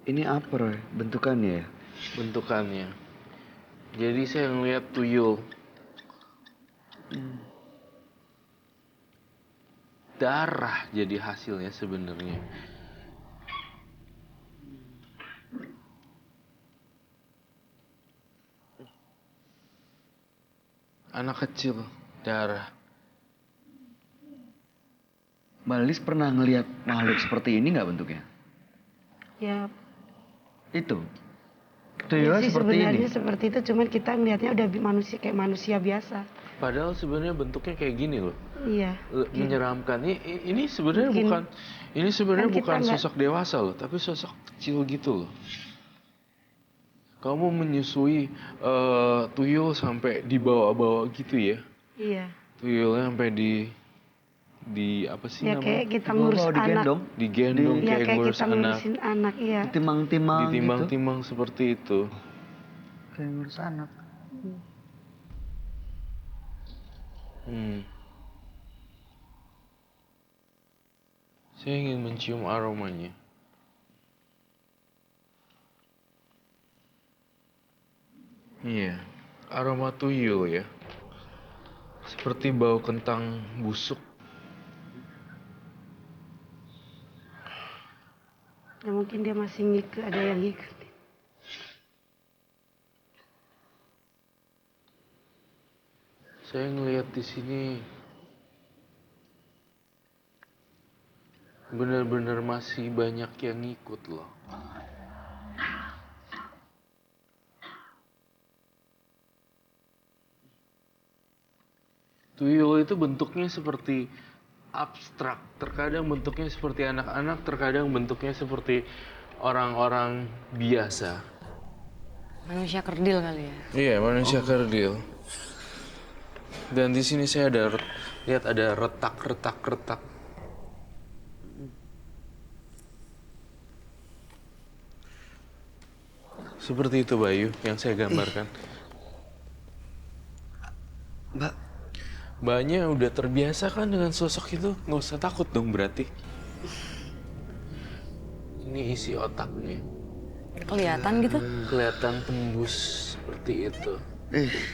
Ini apa Roy? Bentukannya ya? Bentukannya. Jadi saya ngeliat tuyul. Darah jadi hasilnya sebenarnya. Anak kecil, darah. Mbak Lilis pernah ngelihat makhluk seperti ini nggak bentuknya? Ya, Itu. ya Tuyulnya sih seperti ini. sebenarnya seperti itu, cuman kita ngelihatnya udah manusia kayak manusia biasa. Padahal sebenarnya bentuknya kayak gini loh. Iya. Menyeramkan. Ini sebenarnya Mungkin- bukan ini sebenarnya kan kita bukan nggak- sosok dewasa loh, tapi sosok kecil gitu loh. Kamu menyusui tuyul sampai dibawa-bawa gitu ya? Iya. Tuyulnya sampai di apa sih Ya namanya? kayak kita Dibawa, ngurus anak. digendong, Digendong Ya kayak kayak ngurus kita anak. ngurusin anak, iya. Ditimang-timang gitu. Ditimbang-timbang seperti itu. Kayak ngurus anak. Hmm. Saya ingin mencium aromanya. Iya, aroma tuyul ya. Seperti bau kentang busuk. Ya mungkin dia masih ngikut, ada yang ngikut. Saya ngelihat di sini benar-benar masih banyak yang ngikut loh. Tuyul itu bentuknya seperti abstrak, terkadang bentuknya seperti anak-anak, terkadang bentuknya seperti orang-orang biasa. Manusia kerdil kali ya. Iya, manusia kerdil. Dan di sini saya lihat ada retak. Seperti itu Bayu yang saya gambarkan. Mbak, Mbaknya udah terbiasa kan dengan sosok itu, nggak usah takut dong berarti. Ini isi otaknya, Kelihatan gitu. kelihatan tembus seperti itu.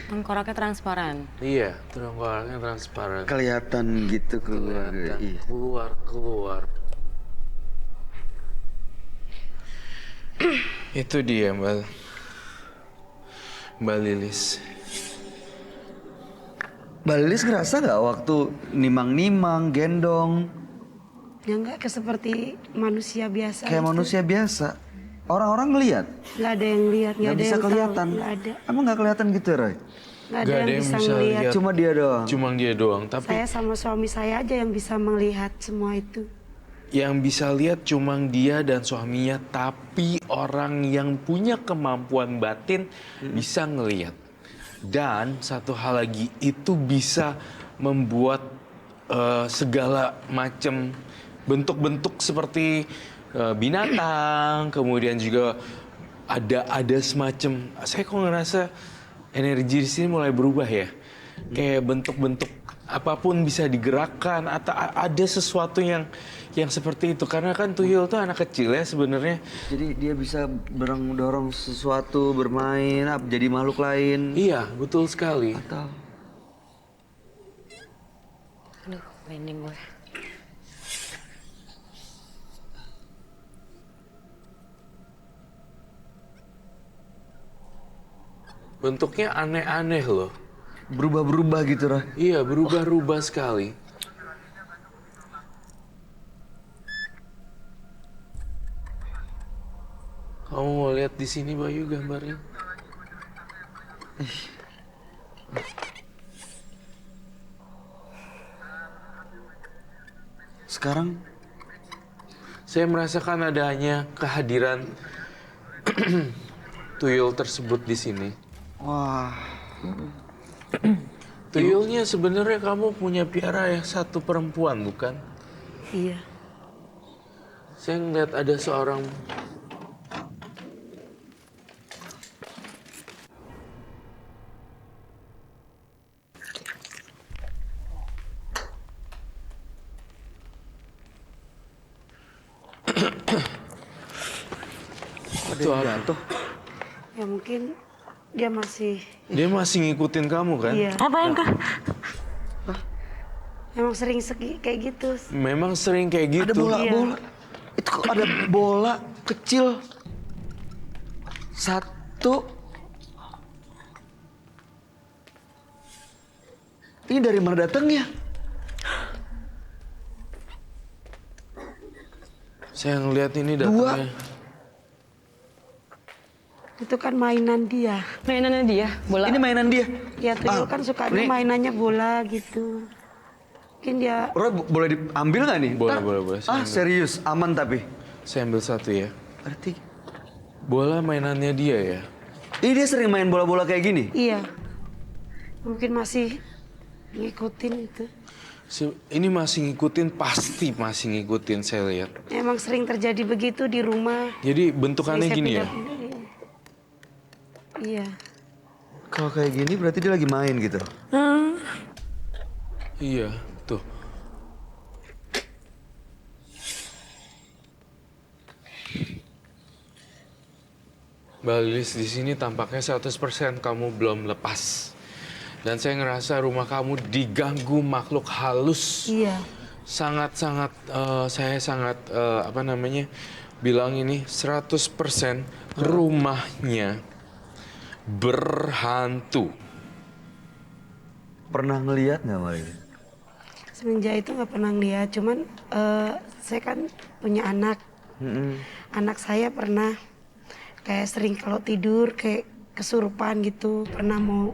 Tengkoraknya transparan. Iya, tengkoraknya transparan. kelihatan gitu keluar. Kelihatan Iya. keluar. Itu dia Mbak Lilis. Mbak Lilis ngerasa nggak waktu nimang-nimang, gendong, Ya enggak ke seperti manusia biasa. kayak gitu. manusia biasa? Orang-orang ngelihat, Nggak ada yang lihat, nggak nggak ada bisa yang kelihatan. tahu. Nggak ada. Emang nggak kelihatan gitu, Roy? Nggak ada yang bisa bisa melihat. lihat. Cuma dia doang. Cuma dia doang, tapi Saya sama suami saya aja yang bisa melihat semua itu. yang bisa lihat cuma dia dan suaminya, tapi orang yang punya kemampuan batin bisa ngelihat. Dan satu hal lagi, itu bisa membuat segala macam bentuk-bentuk seperti binatang, kemudian juga ada semacam, saya kok ngerasa energi di sini mulai berubah ya. Kayak bentuk-bentuk apapun bisa digerakkan atau ada sesuatu yang seperti itu, karena kan tuyul tuh anak kecil ya sebenarnya. Jadi dia bisa dorong sesuatu, bermain, jadi makhluk lain. Iya, betul sekali. Atau Aduh, merinding gue. Bentuknya aneh-aneh loh. berubah-berubah gitu, Roy. Iya, berubah-ubah sekali. Kamu mau lihat di sini Bayu gambarnya? Sekarang Saya merasakan adanya kehadiran tuyul tersebut di sini. wah, Tuyulnya sebenarnya kamu punya piara yang satu perempuan, bukan? Iya. Saya ngeliat ada seorang itu apa? jatuh. Ya mungkin dia masih, Dia masih ngikutin kamu kan? iya. Apaan kak? Emang sering kayak gitu. Memang sering kayak Ada gitu. bola-bola. Itu kok ada bola kecil. Satu. Ini dari mana datangnya? Saya ngeliat ini Dua. datangnya. Itu kan mainan dia. Mainannya dia, bola. Ini mainan dia. Ya tuyul kan sukanya ini- mainannya bola gitu. Mungkin dia, Roy, boleh diambil nggak nih? Boleh, Ntar. boleh. Saya ambil. Serius, aman tapi. Saya ambil satu ya. Berarti Bola mainannya dia ya. ini dia sering main bola-bola kayak gini. iya. Mungkin masih ngikutin itu. Ini masih ngikutin, pasti masih ngikutin saya lihat. Emang sering terjadi begitu di rumah. Jadi bentukannya Sering saya gini ya. pindah-pindah, iya. Kalau kayak gini berarti dia lagi main gitu. Iya, tuh. Mbak Lilis, di sini tampaknya 100% kamu belum lepas. Dan saya ngerasa rumah kamu diganggu makhluk halus. Iya. Sangat-sangat, saya sangat, apa namanya, bilang ini 100% rumahnya berhantu. Pernah ngelihat nggak Mari? Semenjak itu nggak pernah lihat. Cuman saya kan punya anak. Anak saya pernah kayak sering kalau tidur kayak kesurupan gitu. Pernah mau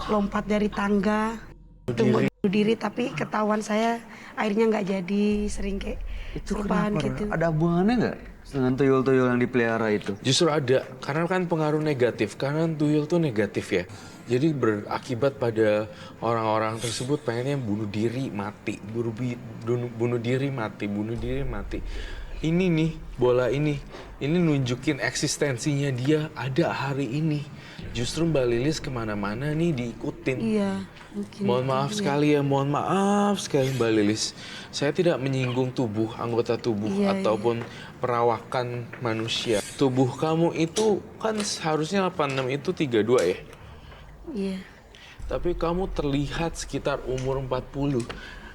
lompat dari tangga. Itu mau bunuh diri tapi ketahuan saya akhirnya nggak jadi. Sering kayak Itu kesurupan kenapa? gitu. Roy? Ada hubungannya nggak dengan tuyul-tuyul yang dipelihara itu? Justru ada, karena kan pengaruh negatif, karena tuyul tuh negatif ya. Jadi berakibat pada orang-orang tersebut pengennya bunuh diri mati, bunuh diri mati, bunuh diri mati. Ini nih, bola ini nunjukin eksistensinya dia ada hari ini. Justru Mbak Lilis kemana-mana nih diikutin. Iya. Mungkin Mohon maaf sekali ya, mohon maaf sekali Mbak Lilis. Saya tidak menyinggung tubuh, anggota tubuh Iya, ataupun perawakan manusia. Tubuh kamu itu kan seharusnya 86 itu 32 ya. Iya. Tapi kamu terlihat sekitar umur 40.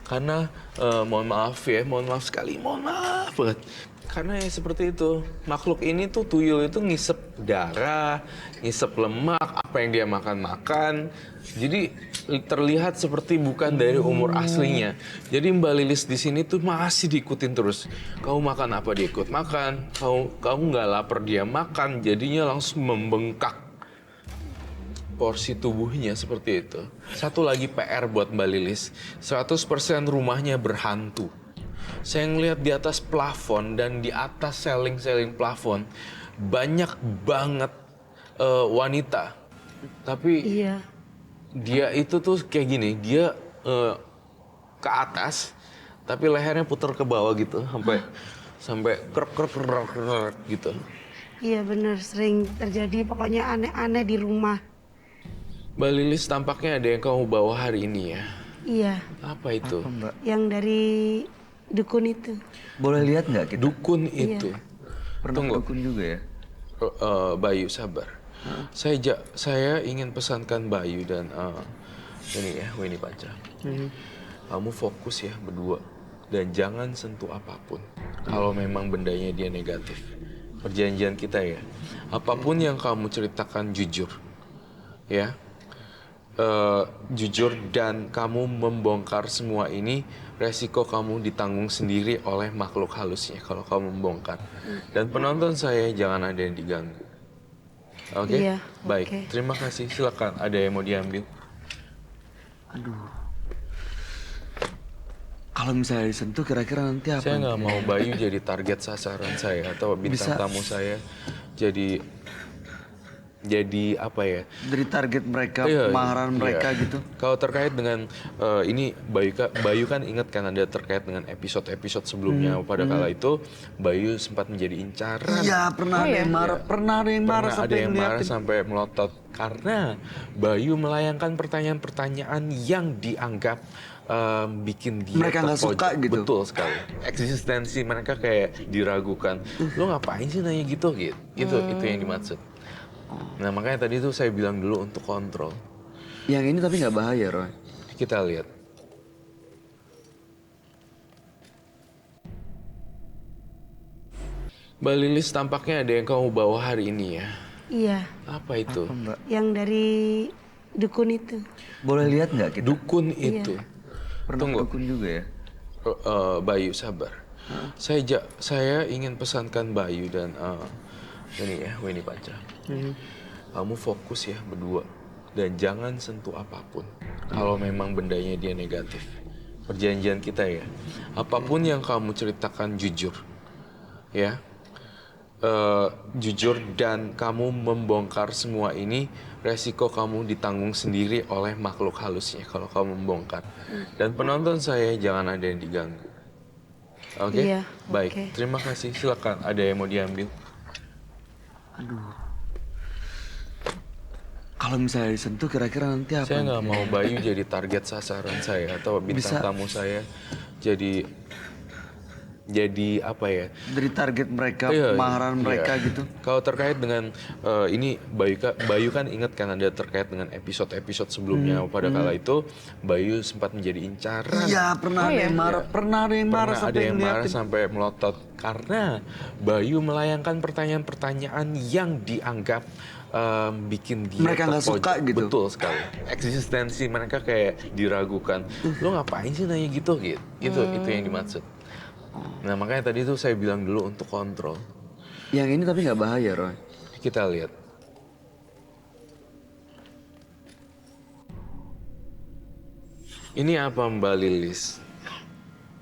Karena mohon maaf ya, mohon maaf sekali, mohon maaf banget. Karena ya seperti itu, makhluk ini tuh tuyul itu ngisep darah, ngisep lemak, apa yang dia makan. Jadi terlihat seperti bukan dari umur aslinya. Jadi Mbak Lilis di sini tuh masih diikutin terus. Kamu makan apa dia ikut makan, kamu nggak lapar dia makan, jadinya langsung membengkak porsi tubuhnya seperti itu. Satu lagi PR buat Mbak Lilis, 100% rumahnya berhantu. Saya ngelihat di atas plafon dan di atas seling-seling plafon banyak banget wanita. Tapi Iya. dia itu tuh kayak gini, dia ke atas, Tapi lehernya putar ke bawah gitu, sampai krek krek krek krek gitu. Iya bener, sering terjadi pokoknya aneh-aneh di rumah. Mbak Lilis, tampaknya ada yang kamu bawa hari ini ya. Iya, Apa itu? Apa, Mbak? yang dari dukun itu. Boleh lihat nggak kita? Dukun itu. Pernah Tunggu. dukun juga ya? Bayu, sabar. Saya ingin pesankan Bayu dan ini ya, Winnie Panca. Kamu fokus ya berdua dan jangan sentuh apapun. Kalau memang bendanya dia negatif. Perjanjian kita ya. Apapun yang kamu ceritakan jujur, ya. Jujur dan kamu membongkar semua ini, resiko kamu ditanggung sendiri oleh makhluk halusnya kalau kamu membongkar. Dan penonton saya jangan ada yang diganggu. Oke? Iya, Baik, oke. terima kasih. Silakan. Ada yang mau diambil? Kalau misalnya disentuh kira-kira nanti apa? Saya nggak mau Bayu jadi target sasaran saya atau bintang Bisa. tamu saya jadi apa ya? Dari target mereka, Iya, kemarahan iya. mereka gitu. Kalau terkait dengan ini Bayu kan ingat kan ada terkait dengan episode-episode sebelumnya pada kala itu Bayu sempat menjadi incaran. Iya, pernah ada yang marah, pernah ada yang marah Pernah ada sampai yang marah ngeliatin. sampai melotot karena Bayu melayangkan pertanyaan-pertanyaan yang dianggap bikin dia Mereka nggak terpojok. suka gitu. Betul sekali. Eksistensi mereka kayak diragukan. Lo ngapain sih nanya gitu? Itu yang dimaksud. Nah makanya tadi tuh saya bilang dulu untuk kontrol. Yang ini tapi nggak bahaya, Roy. Kita lihat. Mbak Lilis, tampaknya ada yang kamu bawa hari ini ya. Iya, Apa itu? Mbak, yang dari dukun itu. boleh lihat nggak kita? Dukun itu. Pernah Tunggu. dukun juga ya? Bayu, sabar. Saya ingin pesankan Bayu dan ini ya, Winnie Panca. Kamu fokus ya berdua dan jangan sentuh apapun. Kalau memang bendanya dia negatif. Perjanjian kita ya. Apapun yang kamu ceritakan jujur, ya. Jujur dan kamu membongkar semua ini, resiko kamu ditanggung sendiri oleh makhluk halusnya kalau kamu membongkar. Dan penonton saya jangan ada yang diganggu. Oke? Iya, Baik, oke. terima kasih. Silakan. Ada yang mau diambil? Kalau misalnya disentuh kira-kira nanti apa? Saya nggak mau Bayu jadi target sasaran saya atau bintang Bisa. tamu saya jadi apa ya? Dari target mereka, Iya, kemarahan iya. mereka gitu. Kalau terkait dengan ini Bayu kan ingat kan ada terkait dengan episode-episode sebelumnya pada kala itu Bayu sempat menjadi incaran. Iya, pernah ada yang marah, pernah ada yang marah Pernah ada sampai yang marah ngeliatin. sampai melotot karena Bayu melayangkan pertanyaan-pertanyaan yang dianggap bikin dia Mereka nggak terpojok. suka gitu. Betul sekali. Eksistensi mereka kayak diragukan. Lo ngapain sih nanya gitu? Itu yang dimaksud. Nah makanya tadi tuh saya bilang dulu untuk kontrol. Yang ini tapi nggak bahaya, Roy. Kita lihat. Ini apa Mbak Lilis?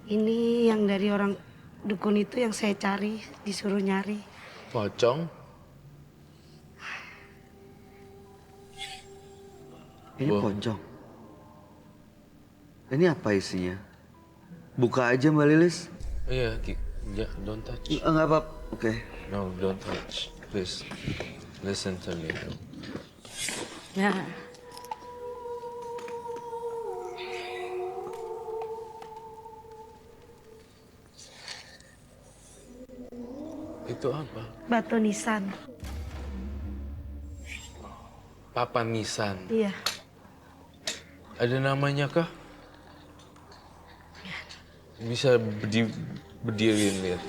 Ini yang dari orang dukun itu yang saya cari, disuruh nyari. Pocong? Ini pocong. Ini apa isinya? Buka aja Mbak Lilis. Iya, don't touch. Nggak apa. Oke. No, don't touch. Please, listen to me. Ya. Itu apa? Batu nisan. Papan nisan. Iya. Ada namanya kah? Bisa berdiriin lihat.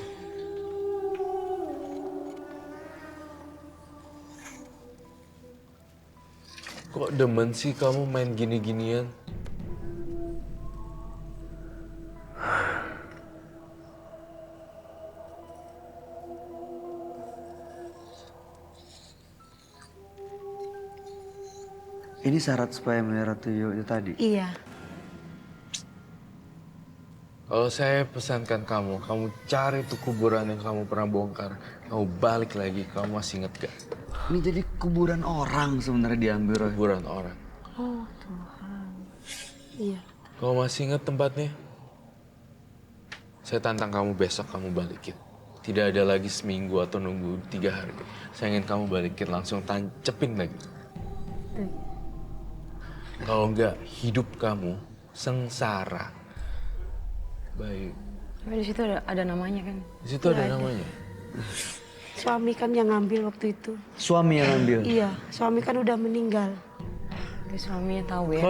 Kok demen sih kamu main gini-ginian? Ini syarat supaya melihara tuyul itu tadi. Iya. Kalau saya pesankan kamu cari tuh kuburan yang kamu pernah bongkar. Kamu balik lagi, kamu masih inget gak? Ini jadi kuburan orang sebenarnya diambil, Roy. Kuburan orang. Oh Tuhan. Iya. Kamu masih inget tempatnya? Saya tantang kamu besok kamu balikin. Tidak ada lagi seminggu atau nunggu 3 hari. Saya ingin kamu balikin langsung tancepin lagi. Kalau enggak, hidup kamu sengsara. Baik. Tapi di situ ada namanya kan. Di situ ada namanya. Suami kan yang ngambil waktu itu. Suami yang ambil. Iya, suami kan udah meninggal. Tapi suaminya tahu ya.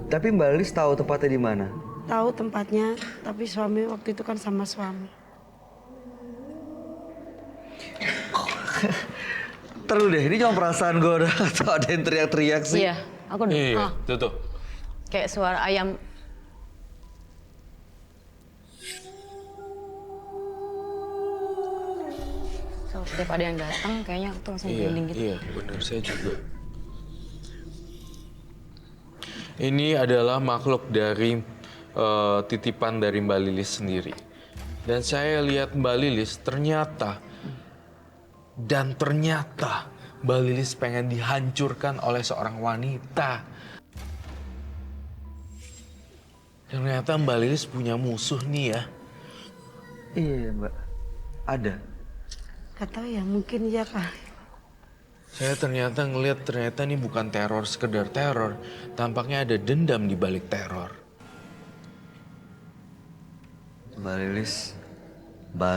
Tapi Mbak Lilis tahu tempatnya di mana? Tahu tempatnya, tapi suami waktu itu kan sama suami. Terus deh, ini cuma perasaan gue udah atau ada yang teriak-teriak sih. Iya, aku Iya, tuh. kayak suara ayam. So, setiap ada yang datang, kayaknya aku tuh langsung merinding gitu. Iya, benar saya juga. Ini adalah makhluk dari titipan dari Mbak Lilis sendiri. Dan saya lihat Mbak Lilis ternyata Mbak Lilis pengen dihancurkan oleh seorang wanita. Ternyata Mbak Lilis punya musuh nih ya. Iya Mbak, ada. Gak tahu ya, mungkin ya kak. Saya ternyata ngelihat ini bukan teror sekedar teror. Tampaknya ada dendam di balik teror. Mbak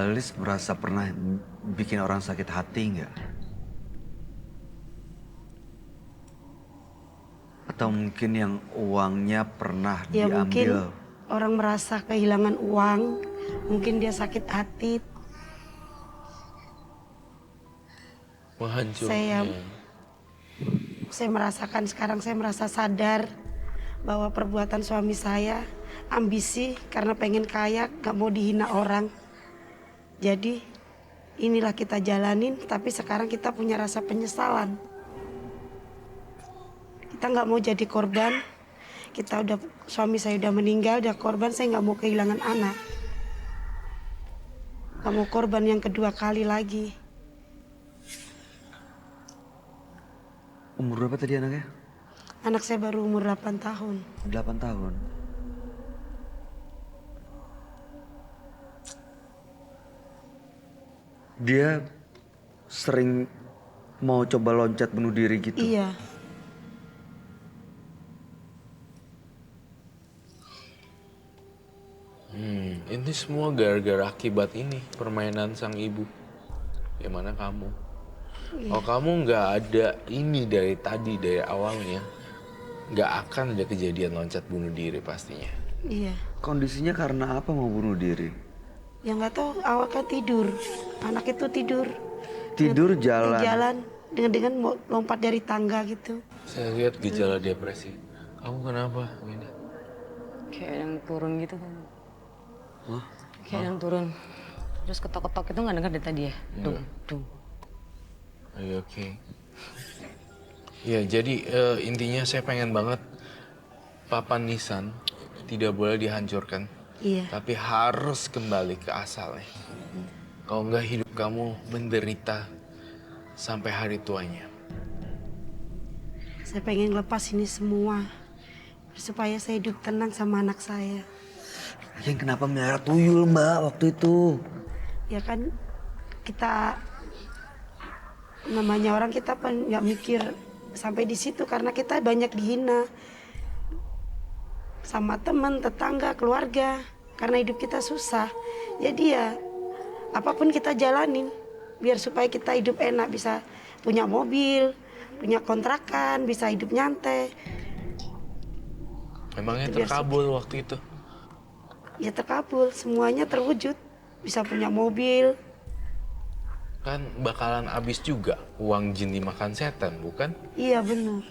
Lilis merasa pernah bikin orang sakit hati nggak? Atau mungkin yang uangnya pernah Ya diambil? mungkin orang merasa kehilangan uang, mungkin dia sakit hati. Menghancurnya. Saya merasakan sekarang, saya merasa sadar bahwa perbuatan suami saya ambisi karena pengen kaya, gak mau dihina orang. Jadi inilah kita jalanin, tapi sekarang kita punya rasa penyesalan. Kita nggak mau jadi korban. Suami saya udah meninggal, udah korban. Saya nggak mau kehilangan anak. Nggak mau korban yang kedua kali lagi. Umur berapa tadi anaknya? Anak saya baru umur 8 tahun. 8 tahun. Dia sering mau coba loncat bunuh diri gitu. Iya. Ini semua gara-gara akibat ini permainan sang ibu. Gimana kamu? Kalau kamu nggak ada ini dari tadi, dari awalnya, nggak akan ada kejadian loncat bunuh diri pastinya. Iya. Kondisinya karena apa mau bunuh diri? Ya nggak tahu, awal kan tidur. Anak itu tidur. Tidur Di jalan. jalan dengan mau lompat dari tangga gitu. Saya lihat gejala depresi. Kamu kenapa? Gini. Kayak yang turun gitu kan. Hah? Kayak yang turun. Terus ketok-ketok itu nggak dengar dari tadi ya? Dung, dung. Ayo, oke. Ya, jadi intinya saya pengen banget papan nisan tidak boleh dihancurkan. Iya. Tapi harus kembali ke asalnya. Kalau enggak hidup kamu menderita sampai hari tuanya. Saya pengen lepas ini semua supaya saya hidup tenang sama anak saya. Yang kenapa melihara tuyul Mbak waktu itu? Ya kan kita namanya orang, kita nggak mikir sampai di situ karena kita banyak dihina sama teman, tetangga, keluarga karena hidup kita susah. Jadi ya apapun kita jalanin biar supaya kita hidup enak, bisa punya mobil, punya kontrakan, bisa hidup nyantai. Memangnya Biar terkabul waktu itu? Ya terkabul, semuanya terwujud. Bisa punya mobil. Kan bakalan habis juga uang jin dimakan setan, bukan? Iya benar.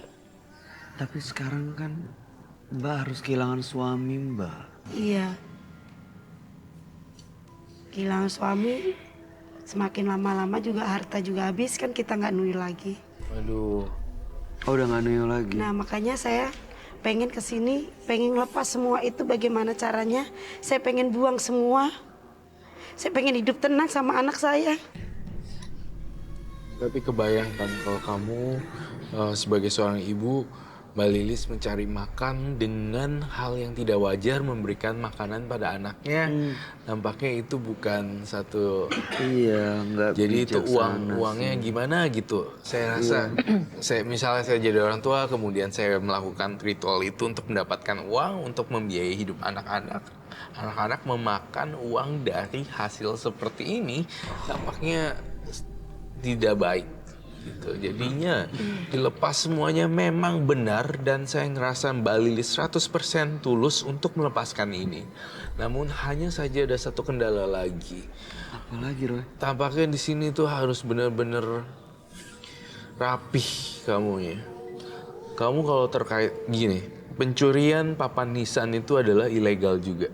Tapi sekarang kan Mbak harus kehilangan suami Mbak. Iya. Kehilangan suami, semakin lama-lama juga harta juga habis, kan kita nggak nuyul lagi. Aduh. Oh udah gak nuyul lagi? Nah makanya saya pengen kesini, pengen lepas semua itu. Bagaimana caranya? Saya pengen buang semua. Saya pengen hidup tenang sama anak saya. Tapi kebayangkan kalau kamu sebagai seorang ibu Mbak Lilis mencari makan dengan hal yang tidak wajar, memberikan makanan pada anaknya. Nampaknya itu bukan satu. Iya, nggak Jadi itu bijaksana uangnya sih. gimana gitu. Saya rasa, misalnya saya jadi orang tua, kemudian saya melakukan ritual itu untuk mendapatkan uang untuk membiayai hidup anak-anak. Anak-anak memakan uang dari hasil seperti ini, tampaknya tidak baik. Gitu. Jadinya dilepas semuanya memang benar dan saya ngerasa Mbak Lilis 100% tulus untuk melepaskan ini. Namun hanya saja ada satu kendala lagi. Apa lagi, Roy? Tampaknya di sini tuh harus benar-benar rapih kamunya. Kamu kalau terkait gini, pencurian papan nisan itu adalah ilegal juga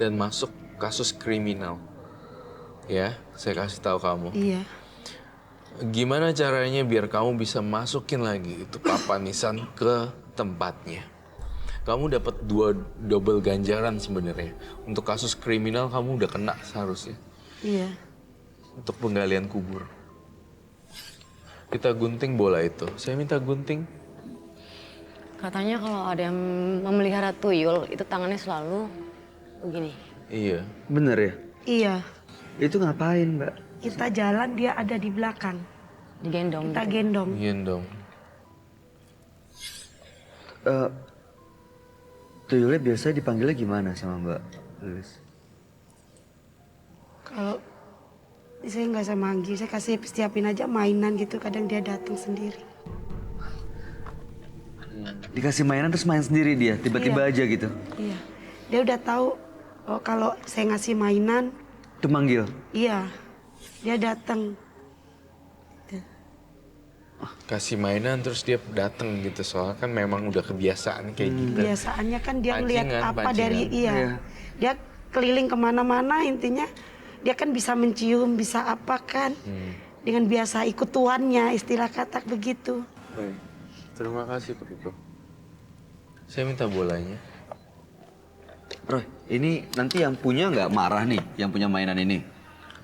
dan masuk kasus kriminal. Ya, saya kasih tahu kamu. Iya. Gimana caranya biar kamu bisa masukin lagi itu papan nisan ke tempatnya? Kamu dapat 2 double ganjaran sebenarnya. Untuk kasus kriminal kamu udah kena seharusnya. Iya. Untuk penggalian kubur. Kita gunting bola itu. Saya minta gunting. Katanya kalau ada yang memelihara tuyul, itu tangannya selalu begini. Iya. Bener ya? Iya. Itu ngapain, Mbak? Kita jalan, dia ada di belakang. Digendong. Kita gitu. gendong. Gendong. Tuyulnya biasanya dipanggilnya gimana sama Mbak Lilis? Kalau saya nggak saya manggil, saya kasih siapin aja mainan gitu. Kadang dia datang sendiri. Dikasih mainan terus main sendiri dia, tiba-tiba Iya. aja gitu. Iya. Dia udah tahu oh, kalau saya ngasih mainan, Itu manggil. iya. Dia datang. Kasih mainan terus dia datang gitu. Soalnya kan memang udah kebiasaan kayak gitu. Biasaannya kan dia ngeliat Pancingan, apa pancingan. dari Iya. Dia keliling kemana-mana intinya dia kan bisa mencium, bisa apa kan. Dengan biasa ikut tuannya, istilah katak begitu. Baik. Terima kasih, Bro. Saya minta bolanya. Roy, ini nanti yang punya nggak marah nih, yang punya mainan ini?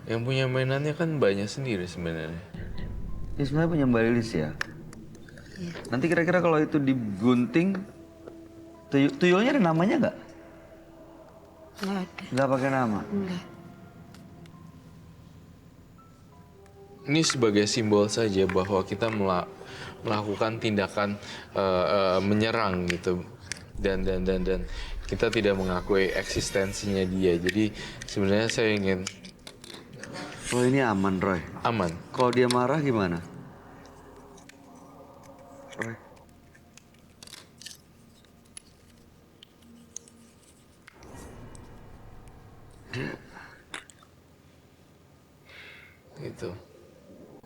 Yang punya mainannya kan banyak sendiri sebenarnya. Ini sebenarnya punya Mbak Lilis ya? Nanti kira-kira kalau itu digunting, tuyulnya ada namanya nggak? Nggak ada, Nggak pakai nama? enggak. Ini sebagai simbol saja bahwa kita melakukan tindakan menyerang gitu dan kita tidak mengakui eksistensinya dia. Jadi sebenarnya saya ingin Oh ini aman, Roy. aman. Kalau dia marah gimana? Roy.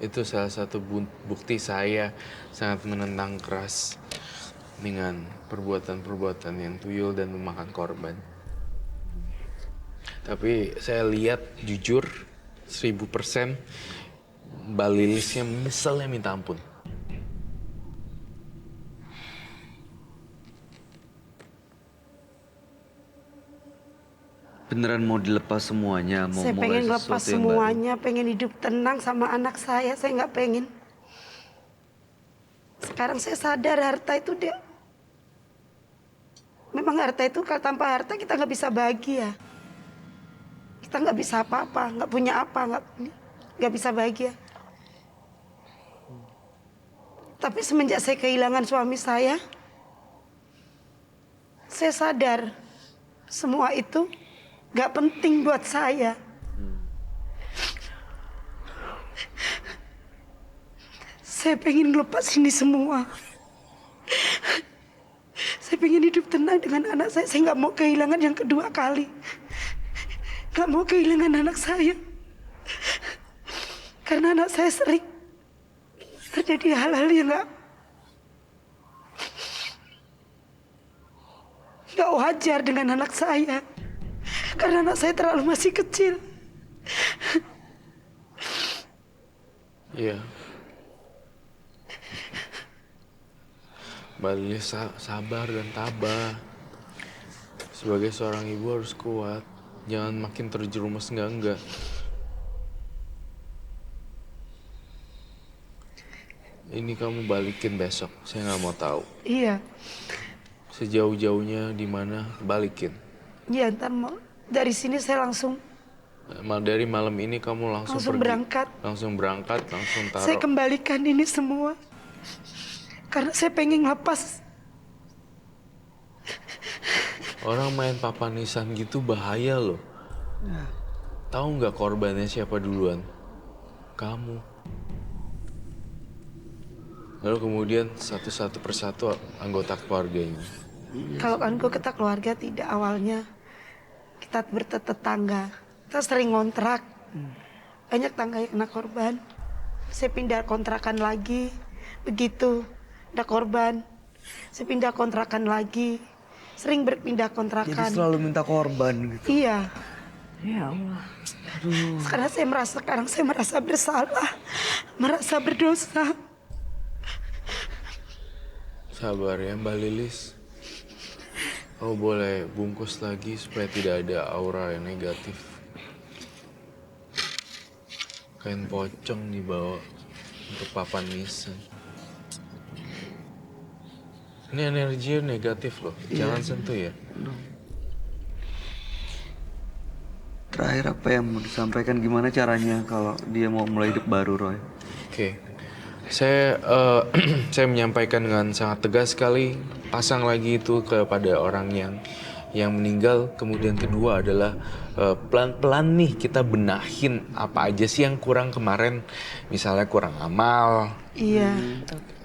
Itu salah satu bukti saya sangat menentang keras dengan perbuatan-perbuatan yang tuyul dan memakan korban. Tapi saya lihat jujur 1000% Mbak Lilisnya misalnya minta ampun. Beneran mau dilepas semuanya, mau Saya mulai pengen sesuatu lepas yang baru. semuanya, pengen hidup tenang sama anak saya nggak pengen. Sekarang saya sadar harta itu dia. Memang harta itu kalau tanpa harta kita nggak bisa bahagia. Kita nggak bisa apa-apa, nggak punya apa, nggak bisa bahagia. Tapi semenjak saya kehilangan suami saya sadar semua itu nggak penting buat saya. Saya pengen lepas ini semua. Saya pengen hidup tenang dengan anak saya. Saya nggak mau kehilangan yang kedua kali. Nggak mau kehilangan anak saya. Karena anak saya sering terjadi hal-hal yang nggak wajar dengan anak saya. Karena anak saya terlalu masih kecil. Iya. Mbak Lilis sabar dan tabah. Sebagai seorang ibu harus kuat. Jangan makin terjerumus enggak. Ini kamu balikin besok. Saya nggak mau tahu. Iya. Sejauh-jauhnya di mana balikin. Iya, ntar mau dari sini saya langsung Dari malam ini kamu langsung pergi. berangkat. Langsung berangkat, langsung taruh. Saya kembalikan ini semua. Karena saya pengen ngelepas. Orang main papanisan gitu bahaya loh. Tahu nggak korbannya siapa duluan? Kamu. Lalu kemudian satu persatu anggota keluarganya. Kalau anggota keluarga tidak awalnya. Kita bertetangga. Kita sering ngontrak. Banyak tangga yang kena korban. Saya pindah kontrakan lagi. Begitu. Ada korban. Saya pindah kontrakan lagi. Sering berpindah kontrakan. Jadi selalu minta korban gitu. Iya. Ya Allah. Sekarang saya merasa bersalah. Merasa berdosa. Sabar ya Mbak Lilis. Kamu boleh bungkus lagi supaya tidak ada aura yang negatif. Kain pocong dibawa untuk papan nisan. Ini energi negatif loh, jangan sentuh ya. Terakhir apa yang mau disampaikan, gimana caranya kalau dia mau mulai hidup baru, Roy? Oke, saya menyampaikan dengan sangat tegas sekali, pasang lagi itu kepada orang yang meninggal. Kemudian kedua adalah pelan-pelan nih kita benahin apa aja sih yang kurang kemarin, misalnya kurang amal, Iya.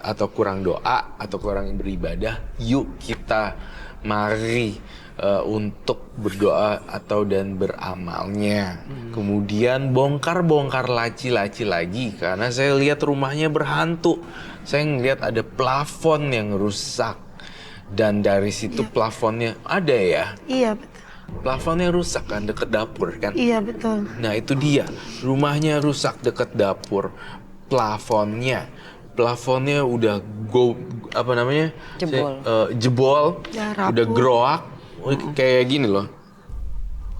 atau kurang doa, atau kurang beribadah. Yuk kita mari untuk berdoa dan beramalnya. Kemudian bongkar laci-laci lagi karena saya lihat rumahnya berhantu. Saya ngelihat ada plafon yang rusak dan dari situ plafonnya ada ya. Iya betul. Plafonnya rusak kan deket dapur kan. Iya betul. Nah itu dia, rumahnya rusak deket dapur, plafonnya udah Jebol. jebol, Ya, rapuh. udah groak, kayak gini loh.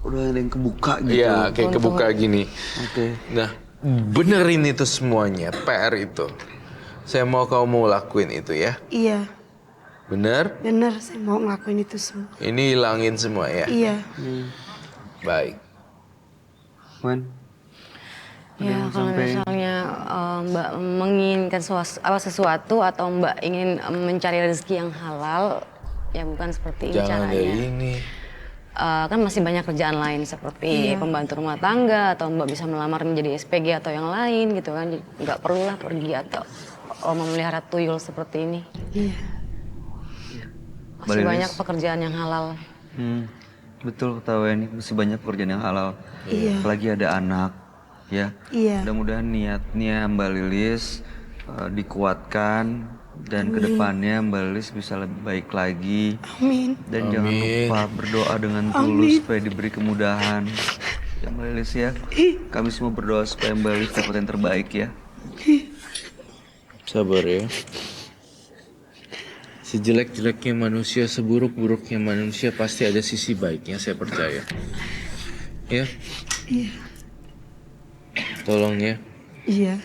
Udah ada yang kebuka gitu. Iya, kayak kebuka gini. Oke. Nah, benerin itu semuanya, PR itu. Saya mau kamu lakuin itu ya. Iya. Bener? Bener, saya mau ngelakuin itu semua. Ini hilangin semua ya. Iya. Baik. Man, Ya kalau misalnya Mbak menginginkan sesuatu atau Mbak ingin mencari rezeki yang halal, ya bukan seperti ini Jangan caranya. dari ini. Kan masih banyak kerjaan lain seperti pembantu rumah tangga atau Mbak bisa melamar menjadi SPG atau yang lain gitu kan. Jadi nggak perlulah pergi atau memelihara tuyul seperti ini. Iya. Masih Mbak banyak Lilis. pekerjaan yang halal. Betul ketahuan, masih banyak pekerjaan yang halal. Iya. Apalagi ada anak, ya. Iya. Mudah-mudahan niatnya Mbak Lilis dikuatkan dan kedepannya Mbak Lilis bisa lebih baik lagi. Amin. Dan jangan lupa berdoa dengan tulus supaya diberi kemudahan. Ya Mbak Lilis ya. Kami semua berdoa supaya Mbak Lilis dapat yang terbaik ya. Sabar ya. Sejelek-jeleknya manusia, seburuk-buruknya manusia pasti ada sisi baiknya, saya percaya. Ya? Iya. Tolong ya. Iya.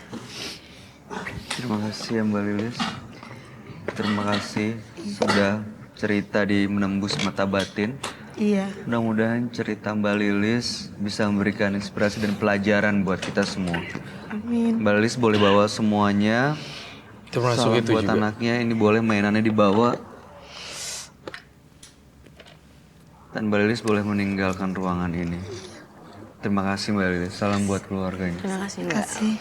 Terima kasih ya Mbak Lilis. Terima kasih sudah cerita di Menembus Mata Batin. Iya. Mudah-mudahan cerita Mbak Lilis bisa memberikan inspirasi dan pelajaran buat kita semua. Amin. Mbak Lilis boleh bawa semuanya. Termasuk Salam itu buat juga. anaknya, ini boleh mainannya dibawa. Dan Mbak Lilis boleh meninggalkan ruangan ini. Terima kasih Mbak Lilis. Salam buat keluarganya. Terima kasih Terima Mbak. kasih.